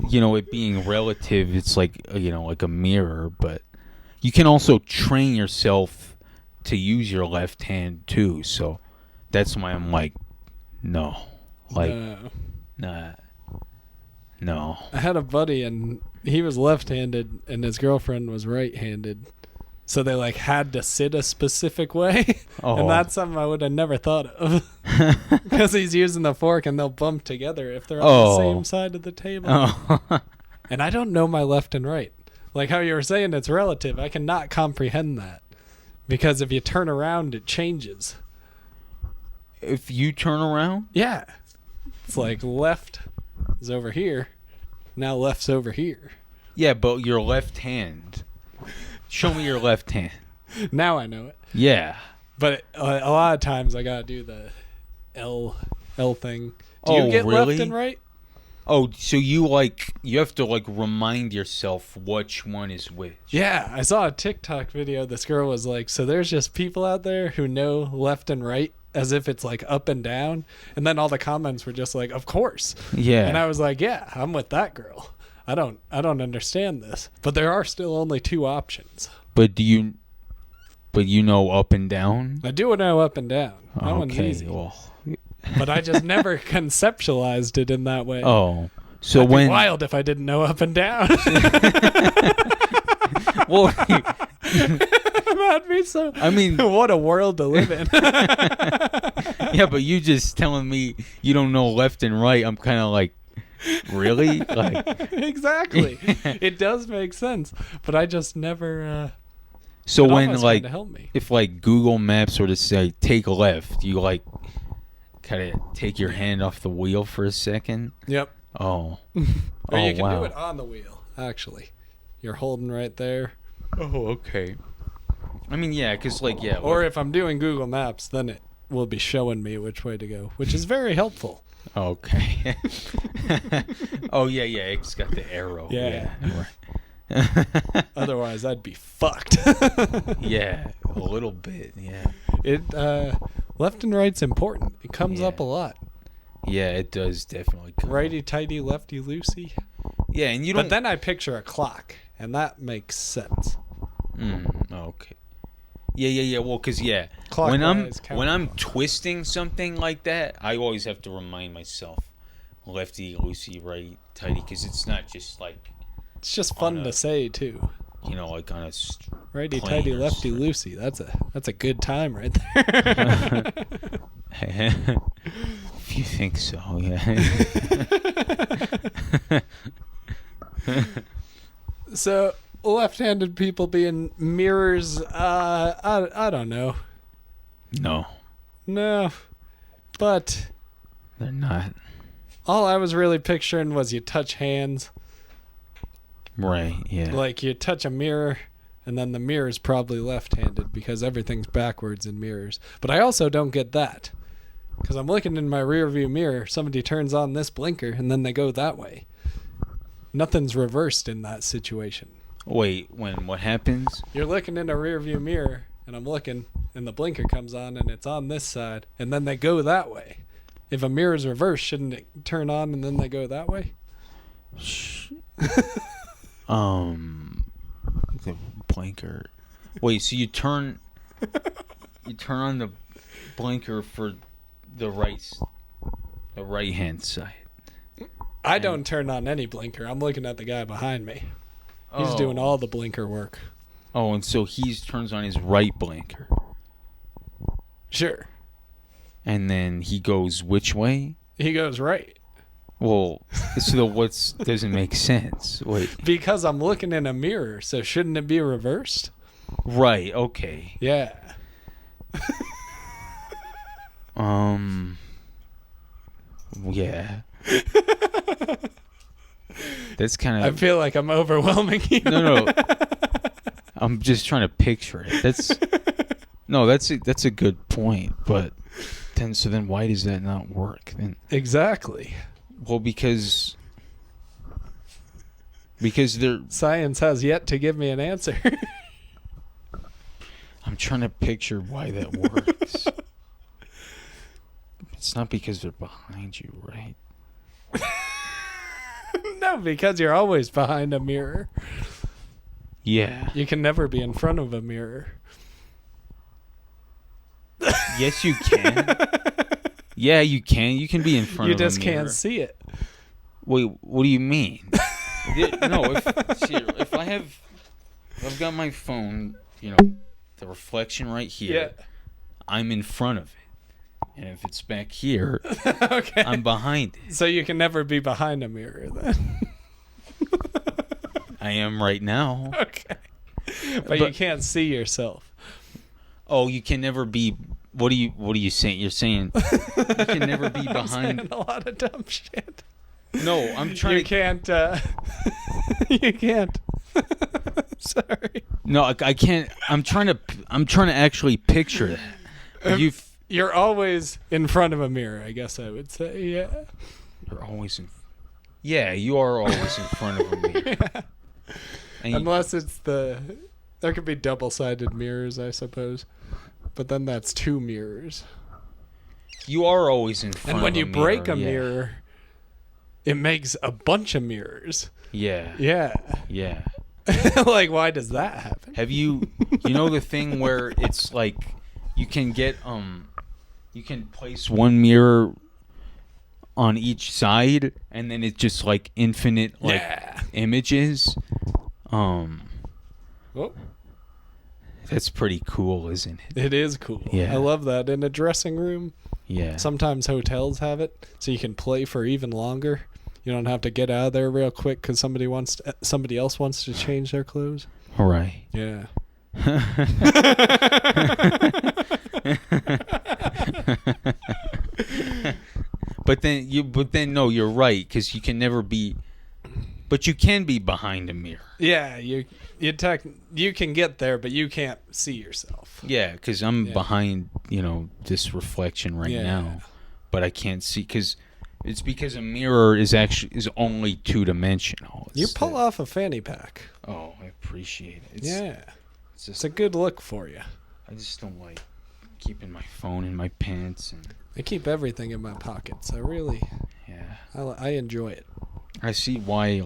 you know, it being relative, it's like, you know, like a mirror, but you can also train yourself to use your left hand too. So that's why I'm like, no, like, no. I had a buddy and he was left-handed and his girlfriend was right-handed. So they like had to sit a specific way. Oh. And that's something I would have never thought of. Because he's using the fork and they'll bump together if they're on the same side of the table. Oh. And I don't know my left and right. Like how you were saying it's relative. I cannot comprehend that. Because if you turn around, it changes. If you turn around? Yeah. It's like left is over here. Now left's over here. Yeah, but your left hand. Show me your left hand. Now I know it. Yeah. But a lot of times I gotta do the L thing. Do you get really? left and right? Oh, so you have to like remind yourself which one is which. Yeah, I saw a TikTok video. This girl was like, so there's just people out there who know left and right as if it's like up and down. And then all the comments were just like, of course. Yeah. And I was like, yeah, I'm with that girl. I don't understand this. But there are still only two options. But you know up and down? I do know up and down. That one's easy. Well. But I just never conceptualized it in that way. Oh. So That'd be wild if I didn't know up and down. Well, that'd be so. I mean, what a world to live in. Yeah, but you just telling me you don't know left and right. I'm kind of like, really? Like exactly. It does make sense, but I just never. So when like, help me. if like Google Maps were to say take left, you like kind of take your hand off the wheel for a second. Yep. Oh. Or you can do it on the wheel. Actually, you're holding right there. Oh, okay. I mean, yeah, because like, yeah. Or if I'm doing Google Maps, then it will be showing me which way to go, which is very helpful. Okay. Oh, yeah, it's got the arrow. Yeah. Otherwise, I'd be fucked. Yeah, a little bit, yeah. It left and right's important. It comes up a lot. Yeah, it does definitely come Righty tighty, lefty loosey. Yeah, and you don't. But then I picture a clock, and that makes sense. Okay. Yeah. Well, because Clockwise, when I'm twisting something like that, I always have to remind myself, lefty loosey, right tighty, because it's not just like. It's just fun to say too. You know, like on a righty tighty, lefty loosey. That's a good time right there. If you think so, yeah. So left-handed people being mirrors, I don't know. No, but they're not. All I was really picturing was you touch hands. Right, yeah. Like you touch a mirror, and then the mirror's probably left-handed because everything's backwards in mirrors. But I also don't get that. Because I'm looking in my rear view mirror, somebody turns on this blinker, and then they go that way. Nothing's reversed in that situation. Wait, what happens? You're looking in a rear view mirror, and I'm looking, and the blinker comes on, and it's on this side, and then they go that way. If a mirror's reversed, shouldn't it turn on, and then they go that way? The blinker. Wait, so you turn on the blinker for the right The right-hand side. I don't turn on any blinker. I'm looking at the guy behind me. He's doing all the blinker work. Oh, and so he turns on his right blinker. Sure. And then he goes which way? He goes right. Well, so what's doesn't make sense. Wait. Because I'm looking in a mirror, so shouldn't it be reversed? Right, okay. Yeah. Yeah. That's kind I of... feel like I'm overwhelming you. No. I'm just trying to picture it. That's a good point, but then why does that not work then? Exactly. Well, because they're... Science has yet to give me an answer. I'm trying to picture why that works. It's not because they're behind you, right? No, because you're always behind a mirror. Yeah. You can never be in front of a mirror. Yes, you can. Yeah, you can. You can be in front you of a mirror. You just can't see it. Wait, what do you mean? No, if I've got my phone, the reflection right here. Yeah. I'm in front of it. And if it's back here, okay. I'm behind it. So you can never be behind a mirror then. I am right now. Okay. But you can't see yourself. Oh, you can never be... What are you saying? You're saying you can never be behind... I'm saying a lot of dumb shit. No, I'm trying you can't, you can't. Sorry. No, I can't. I'm trying to actually picture that. You're always in front of a mirror, I guess I would say, yeah. You're always in... Yeah, you are always in front of a mirror. Yeah. Unless it's there could be double-sided mirrors, I suppose. But then that's two mirrors. You are always in front of a mirror. And when you break a mirror, it makes a bunch of mirrors. Yeah. Yeah. Yeah. Like, why does that happen? Have you the thing where it's like you can get you can place one mirror on each side and then it's just like infinite images. Oh. That's pretty cool, isn't it? It is cool. Yeah. I love that. In a dressing room. Yeah. Sometimes hotels have it, so you can play for even longer. You don't have to get out of there real quick because somebody else wants to change their clothes. All right. Yeah. But then no, you're right because you can never be. But you can be behind a mirror. Yeah, you can get there, but you can't see yourself. Yeah, because I'm behind, this reflection right now, but I can't see because a mirror is only 2-dimensional. You pull off a fanny pack. Oh, I appreciate it. It's a good look for you. I just don't like keeping my phone in my pants and. I keep everything in my pockets. I enjoy it. I see why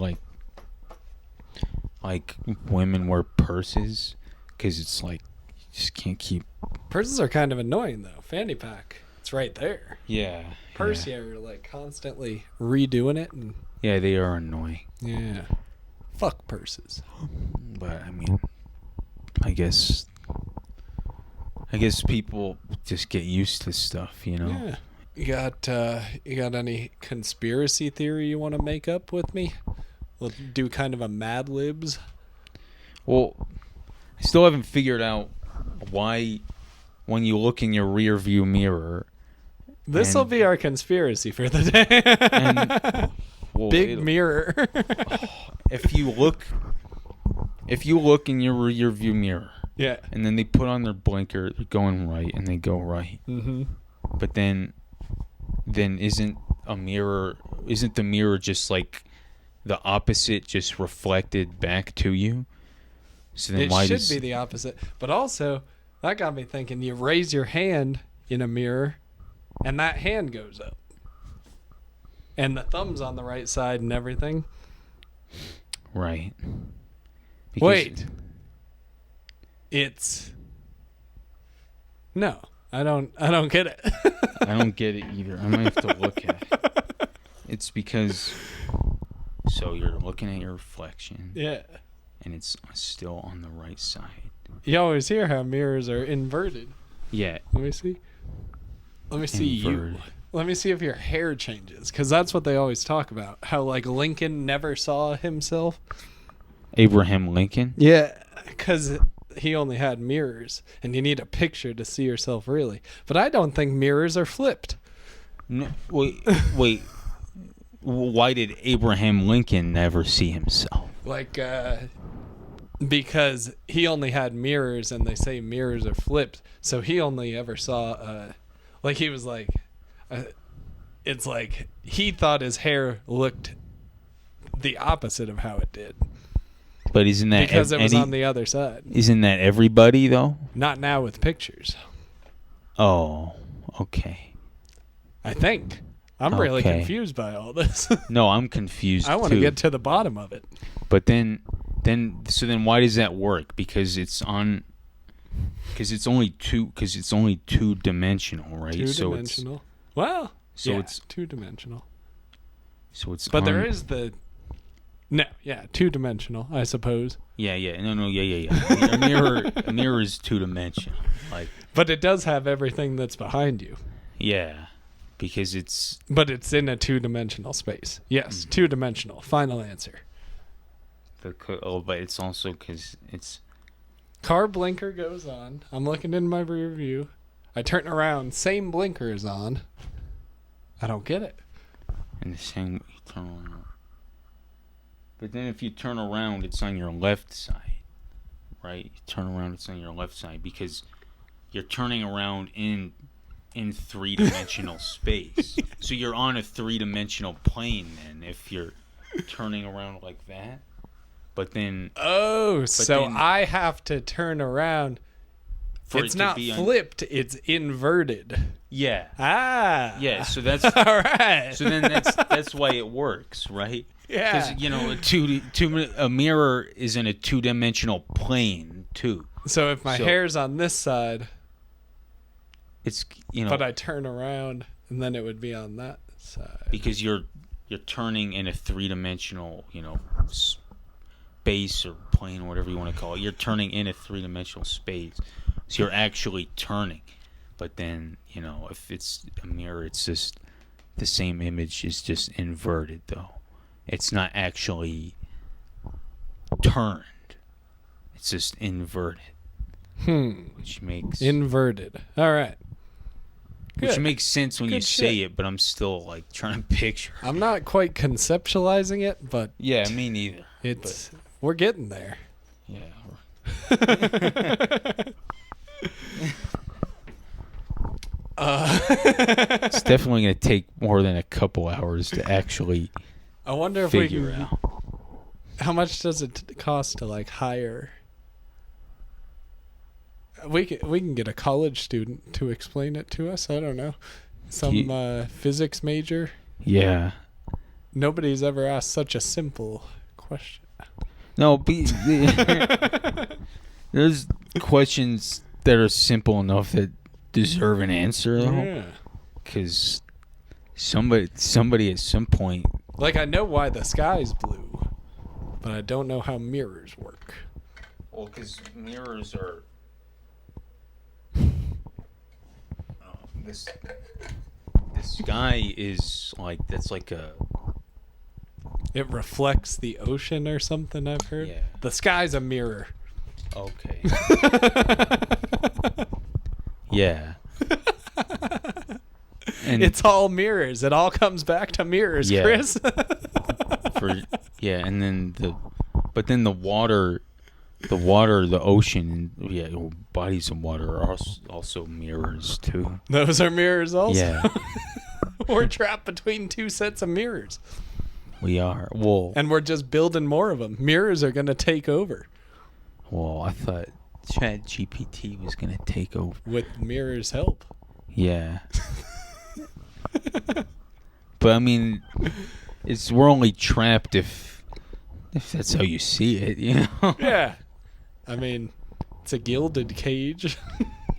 like women wear purses because it's like you just can't keep. Purses are kind of annoying though. Fanny pack, it's right there. Yeah. Purse, you're like constantly redoing it, and yeah, they are annoying. Yeah. Fuck purses. But I mean, I guess people just get used to stuff, Yeah. You got any conspiracy theory you want to make up with me? We'll do kind of a Mad Libs. Well, I still haven't figured out why when you look in your rear view mirror. This will be our conspiracy for the day. Big mirror. If you look in your rear view mirror. Yeah. And then they put on their blinker, they're going right, and they go right. Mm-hmm. But then isn't the mirror just like the opposite, just reflected back to you? So then it should be the opposite. But also, that got me thinking, you raise your hand in a mirror, and that hand goes up. And the thumb's on the right side and everything. Right. Wait. No, I don't get it. I don't get it either. I might have to look at it. It's because, so you're looking at your reflection. Yeah. And it's still on the right side. You always hear how mirrors are inverted. Yeah. Let me see. Let me see you. Let me see if your hair changes, because that's what they always talk about. How, like, Lincoln never saw himself. Abraham Lincoln? Yeah, because he only had mirrors, and you need a picture to see yourself really. But I don't think mirrors are flipped. No, wait. Why did Abraham Lincoln never see himself? Like, because he only had mirrors, and they say mirrors are flipped. So he only ever saw, like, he was like, it's like he thought his hair looked the opposite of how it did. But isn't that because it was on the other side? Isn't that everybody though? Not now with pictures. Oh, okay. I think I'm really confused by all this. No, I'm confused. I want to get to the bottom of it. But then why does that work? Because it's only two-dimensional, right? Two-dimensional. It's two-dimensional. So it's. But there is the. No, yeah, two-dimensional, I suppose. Yeah. A mirror is two-dimensional, like. But it does have everything that's behind you. Yeah, because it's. But it's in a two-dimensional space. Yes, two-dimensional. Final answer. But it's also because it's. Car blinker goes on. I'm looking in my rear view. I turn around. Same blinker is on. I don't get it. And the same you turn around. But then if you turn around, it's on your left side, right? You turn around, it's on your left side because you're turning around in three-dimensional space. So you're on a three-dimensional plane then if you're turning around like that. But then... I have to turn around. It's not flipped, it's inverted. Yeah. Ah. Yeah, so that's... All right. So then that's why it works, right? Yeah. Because, a mirror is in a two-dimensional plane, too. So if my hair's on this side... It's, But I turn around, and then it would be on that side. Because you're turning in a three-dimensional, space or plane, whatever you want to call it. You're turning in a three-dimensional space. So you're actually turning. But then, if it's a mirror, it's just the same image is just inverted, though. It's not actually turned. It's just inverted. Which makes... Inverted. All right. Good. Which makes sense when you say it, but I'm still, trying to picture. I'm not quite conceptualizing it, but... Yeah, me neither. We're getting there. Yeah. It's definitely going to take more than a couple hours to actually I wonder if figure out. How much does it cost to hire? We can get a college student to explain it to us. I don't know, some physics major. Yeah. Nobody's ever asked such a simple question. No, there's questions that are simple enough that deserve an answer, though. Yeah. Because somebody at some point... I know why the sky's blue, but I don't know how mirrors work. Well, because mirrors are... The sky is that's a... It reflects the ocean or something, I've heard. Yeah. The sky's a mirror. Okay. Yeah. And it's all mirrors. It all comes back to mirrors, yeah. Chris. And then the water, the ocean, bodies of water are also mirrors too. Those are mirrors also. Yeah. We're trapped between two sets of mirrors. We are. Well, and we're just building more of them. Mirrors are going to take over. Well, I thought ChatGPT was going to take over. With mirrors' help. Yeah. But I mean, we're only trapped if that's how you see it, Yeah. I mean, it's a gilded cage.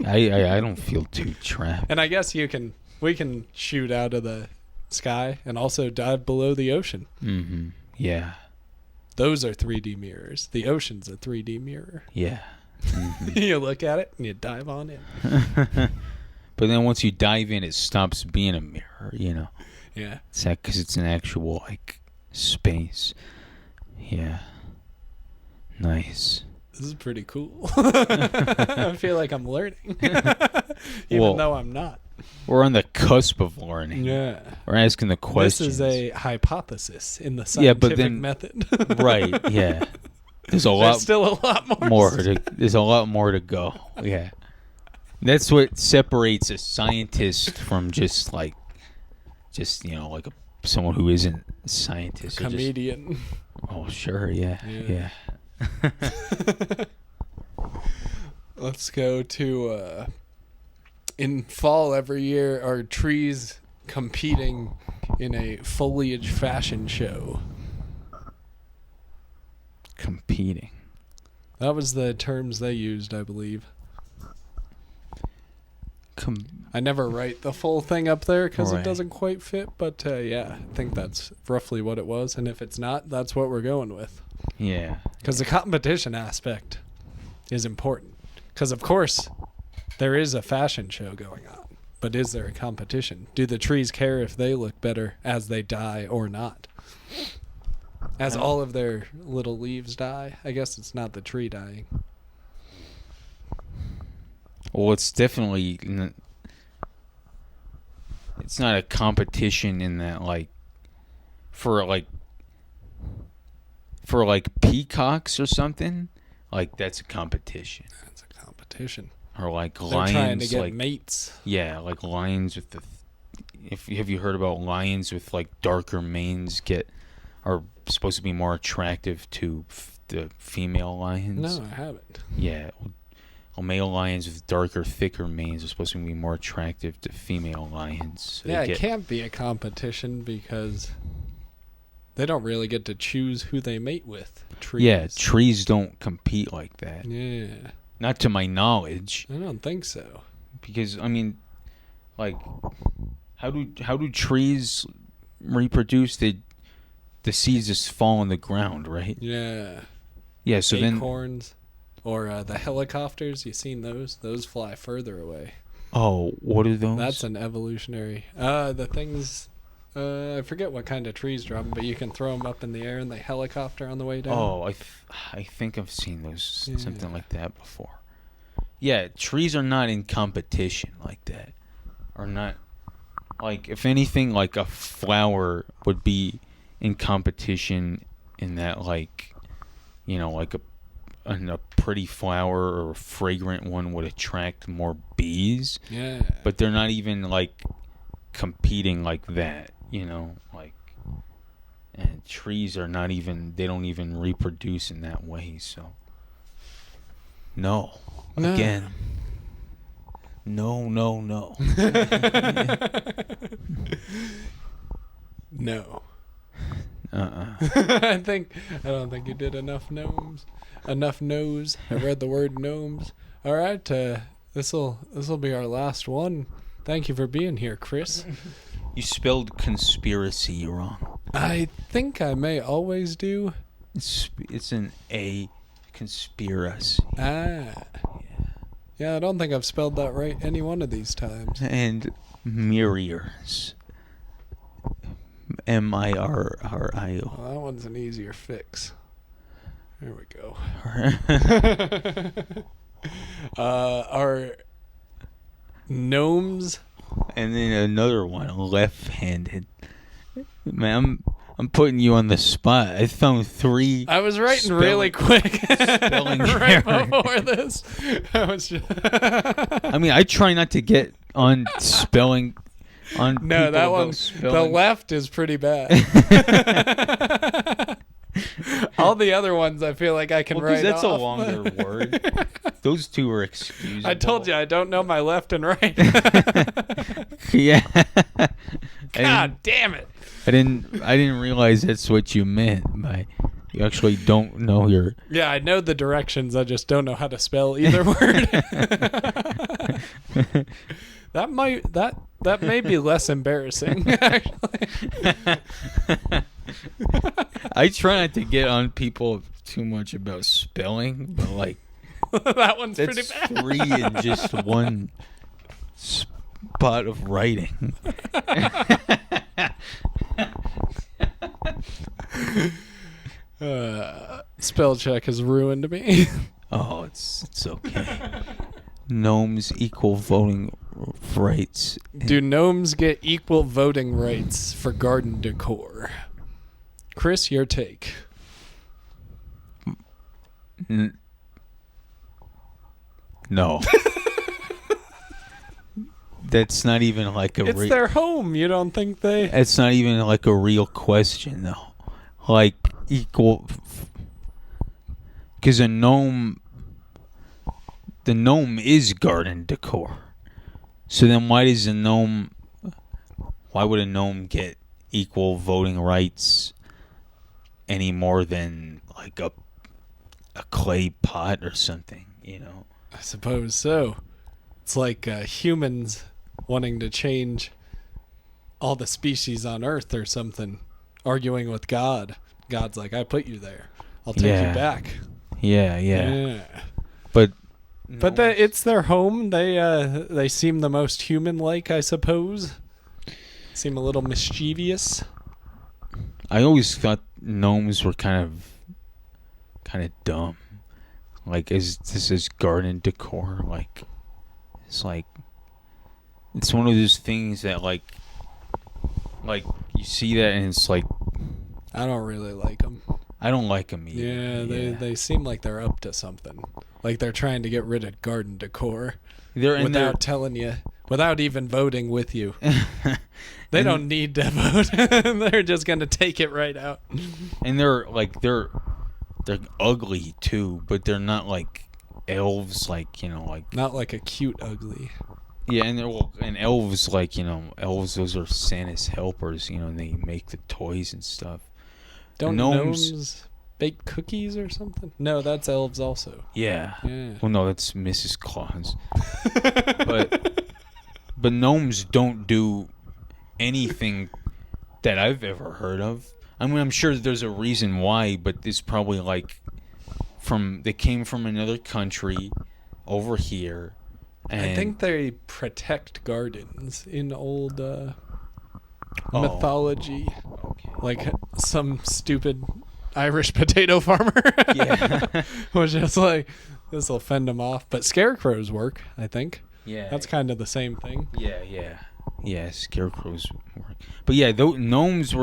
I don't feel too trapped. And I guess we can shoot out of the sky and also dive below the ocean. Mm-hmm. Yeah. Those are 3D mirrors. The ocean's a 3D mirror. Yeah. Mm-hmm. You look at it and you dive on in. But then once you dive in, it stops being a mirror, you know. Yeah. It's that because it's an actual, like, space. Yeah. Nice. This is pretty cool. I feel like I'm learning. Even though I'm not. We're on the cusp of learning. Yeah. We're asking the questions. This is a hypothesis in the scientific method. Right, yeah. There's still a lot more. There's a lot more to go. Yeah. That's what separates a scientist from just you know, like someone who isn't a scientist. A comedian. Oh, sure, yeah. Let's go to in fall every year are trees competing in a foliage fashion show. Competing. That was the terms they used, I believe. I never write the full thing up there because it doesn't quite fit, but yeah, I think that's roughly what it was. And if it's not, that's what we're going with. Yeah. Because the competition aspect is important. Because, of course, there is a fashion show going on, but is there a competition? Do the trees care if they look better as they die or not? As all of their little leaves die? I guess it's not the tree dying. Well, it's definitely... It's not a competition in that, like... For peacocks or something, like, that's a competition. That's a competition. Or like They're lions, trying to get like mates. Yeah, like lions with the. Have you heard about lions with like darker manes are supposed to be more attractive to the female lions? No, I haven't. Yeah, well, male lions with darker, thicker manes are supposed to be more attractive to female lions. So it can't be a competition because they don't really get to choose who they mate with. Trees. Yeah, trees don't compete like that. Yeah. Not to my knowledge. I don't think so. Because I mean, like, how do trees reproduce? The seeds just fall on the ground, right? Yeah. Yeah. So acorns, or the helicopters. You seen those? Those fly further away. Oh, what are those? That's an evolutionary. The things. I forget what kind of trees drop them, but you can throw them up in the air and they helicopter on the way down. Oh, I think I've seen those something like that before. Yeah, trees are not in competition like that. Or not, like, if anything, like a flower would be in competition in that, like, you know, like a pretty flower or a fragrant one would attract more bees. Yeah. But they're not even, like, competing like that. You know, like, and trees are not even, they don't even reproduce in that way, so. No. Again. No. No. I don't think you did enough gnomes. Enough nose. I read the word gnomes. All right, this'll be our last one. Thank you for being here, Chris. You spelled conspiracy wrong. I think I may always do. It's an A, conspiracy. Yeah, I don't think I've spelled that right any one of these times. And mirrors. M-I-R-R-I-O. Well, that one's an easier fix. There we go. Are gnomes... And then another one, left-handed. Man, I'm putting you on the spot. I found 3. I was writing really quick right before this. I mean, I try not to get on spelling. No, that one. The left is pretty bad. All the other ones, I feel like I can write. That's off. a longer word. Those 2 are excusable. I told you I don't know my left and right. Yeah. God damn it! I didn't realize that's what you meant by You actually don't know your... Yeah, I know the directions. I just don't know how to spell either word. That may be less embarrassing, actually. I try not to get on people too much about spelling, but like that one's pretty bad. 3 in just one spot of writing. Spell check has ruined me. Oh, it's okay. Gnomes equal voting rights. Do gnomes get equal voting rights for garden decor? Chris, your take. No. That's not even like a... It's their home. You don't think they... It's not even like a real question, though. Like, equal... Because the gnome is garden decor. So then why would a gnome get equal voting rights any more than like a clay pot or something, you know? I suppose so. It's like humans wanting to change all the species on Earth or something, arguing with God. God's like, I put you there. I'll take you back. Yeah. But it's their home. They seem the most human-like, I suppose. Seem a little mischievous. I always thought gnomes were kind of dumb. Like, this is garden decor. Like, it's one of those things that like you see that and it's like, I don't really like them. I don't like them either. Yeah, they seem like they're up to something. Like they're trying to get rid of garden decor without telling you, without even voting with you. They don't need to vote. They're just going to take it right out. And they're ugly too, but they're not like elves, like, you know, like... Not like a cute ugly. Yeah, and elves, like, you know, those are Santa's helpers, you know, and they make the toys and stuff. Don't gnomes bake cookies or something? No, that's elves also. Yeah. Well, no, that's Mrs. Claus. but gnomes don't do anything that I've ever heard of. I mean, I'm sure there's a reason why, but it's probably like they came from another country over here. And I think they protect gardens in old mythology. Okay. Like some stupid Irish potato farmer was just like, this will fend them off. But scarecrows work, I think. Yeah. That's kind of the same thing. Yeah, scarecrows work. But yeah, gnomes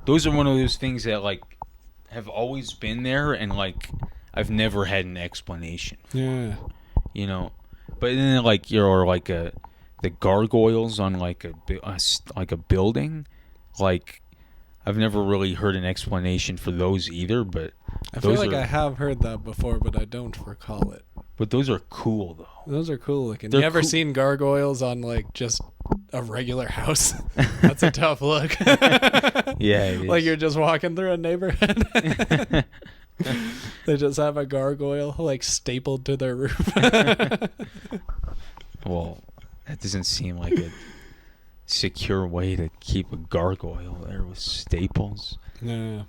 those are one of those things that like have always been there, and like I've never had an explanation for. Yeah. You know, but then like the gargoyles on like a building, like I've never really heard an explanation for those either. But I feel like I have heard that before, but I don't recall it. But those are cool though. Those are cool looking. You ever seen gargoyles on like just a regular house? That's a tough look. Yeah, it is. Like you're just walking through a neighborhood. They just have a gargoyle like stapled to their roof. Well, that doesn't seem like a secure way to keep a gargoyle there with staples. Yeah.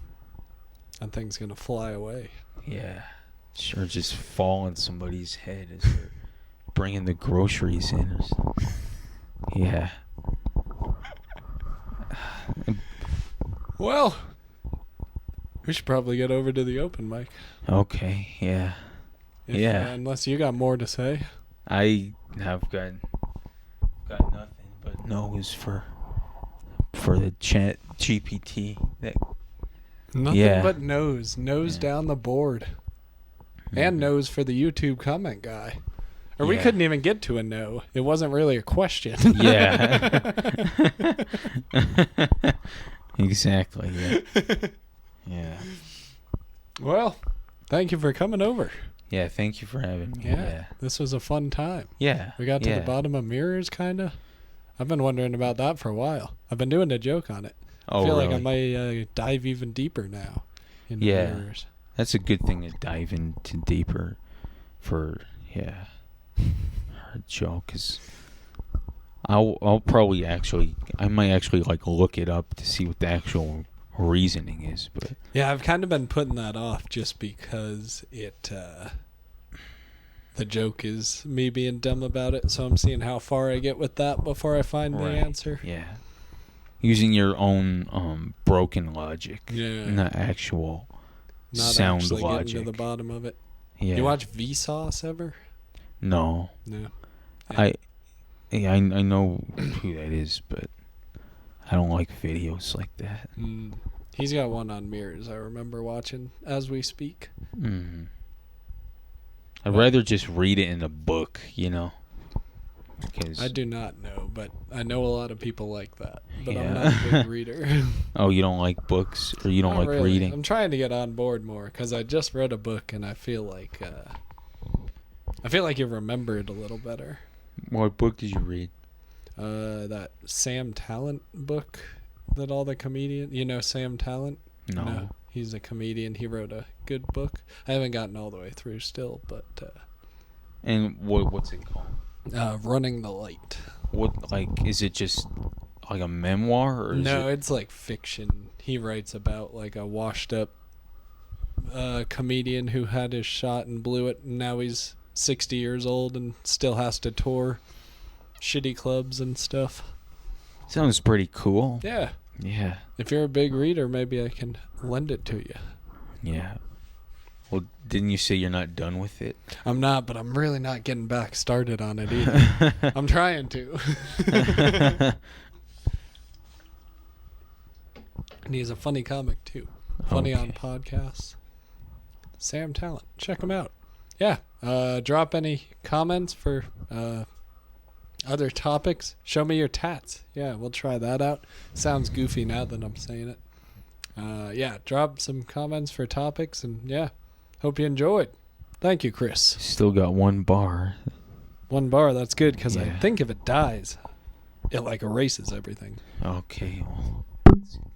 That thing's gonna fly away. Yeah. Sure, just fall on somebody's head as they're bringing the groceries in or something. Yeah. Well, we should probably get over to the open mic. Okay, yeah. Unless you got more to say. I have got nothing but no's for the chat GPT. Nothing but no's. No's down the board. And no's for the YouTube comment guy. Or we couldn't even get to a no. It wasn't really a question. Yeah. Exactly, yeah. Yeah. Well, thank you for coming over. Yeah, thank you for having me. Yeah. This was a fun time. Yeah. We got to the bottom of mirrors, kind of. I've been wondering about that for a while. I've been doing a joke on it. I feel like I might dive even deeper now. in the mirrors. That's a good thing to dive into deeper for, Joe, because I'll probably I might actually like look it up to see what the actual reasoning is. But yeah, I've kind of been putting that off just because the joke is me being dumb about it, so I'm seeing how far I get with that before I find the answer. Yeah. Using your own broken logic. Yeah. Not actual not sound actually logic. Getting to the bottom of it. Yeah. You watch Vsauce ever? No. No. Yeah. I know who that is, but I don't like videos like that. He's got one on mirrors I remember watching as we speak. I'd rather just read it in a book, I do not know, but I know a lot of people like that. But I'm not a big reader. Oh, you don't like books, or you don't not like really. reading? I'm trying to get on board more because I just read a book and I feel like you remember it a little better. What book did you read? That Sam Talent book that all the comedians, Sam Talent? No. He's a comedian. He wrote a good book. I haven't gotten all the way through still, but and what's it called? Running the Light. What, like, is it just like a memoir, or No, it's like fiction. He writes about like a washed up comedian who had his shot and blew it, and now he's 60 years old and still has to tour shitty clubs and stuff. Sounds pretty cool. Yeah. Yeah. If you're a big reader, maybe I can lend it to you. Yeah. Well, didn't you say you're not done with it? I'm not, but I'm really not getting back started on it either. I'm trying to. And he's a funny comic, too. Funny on podcasts. Sam Talent. Check him out. Yeah. Drop any comments for other topics. Show me your tats. Yeah, we'll try that out. Sounds goofy now that I'm saying it. Drop some comments for topics, and hope you enjoyed. Thank you, Chris. Still got one bar. One bar, that's good, because I think if it dies, it like erases everything. Okay. Well.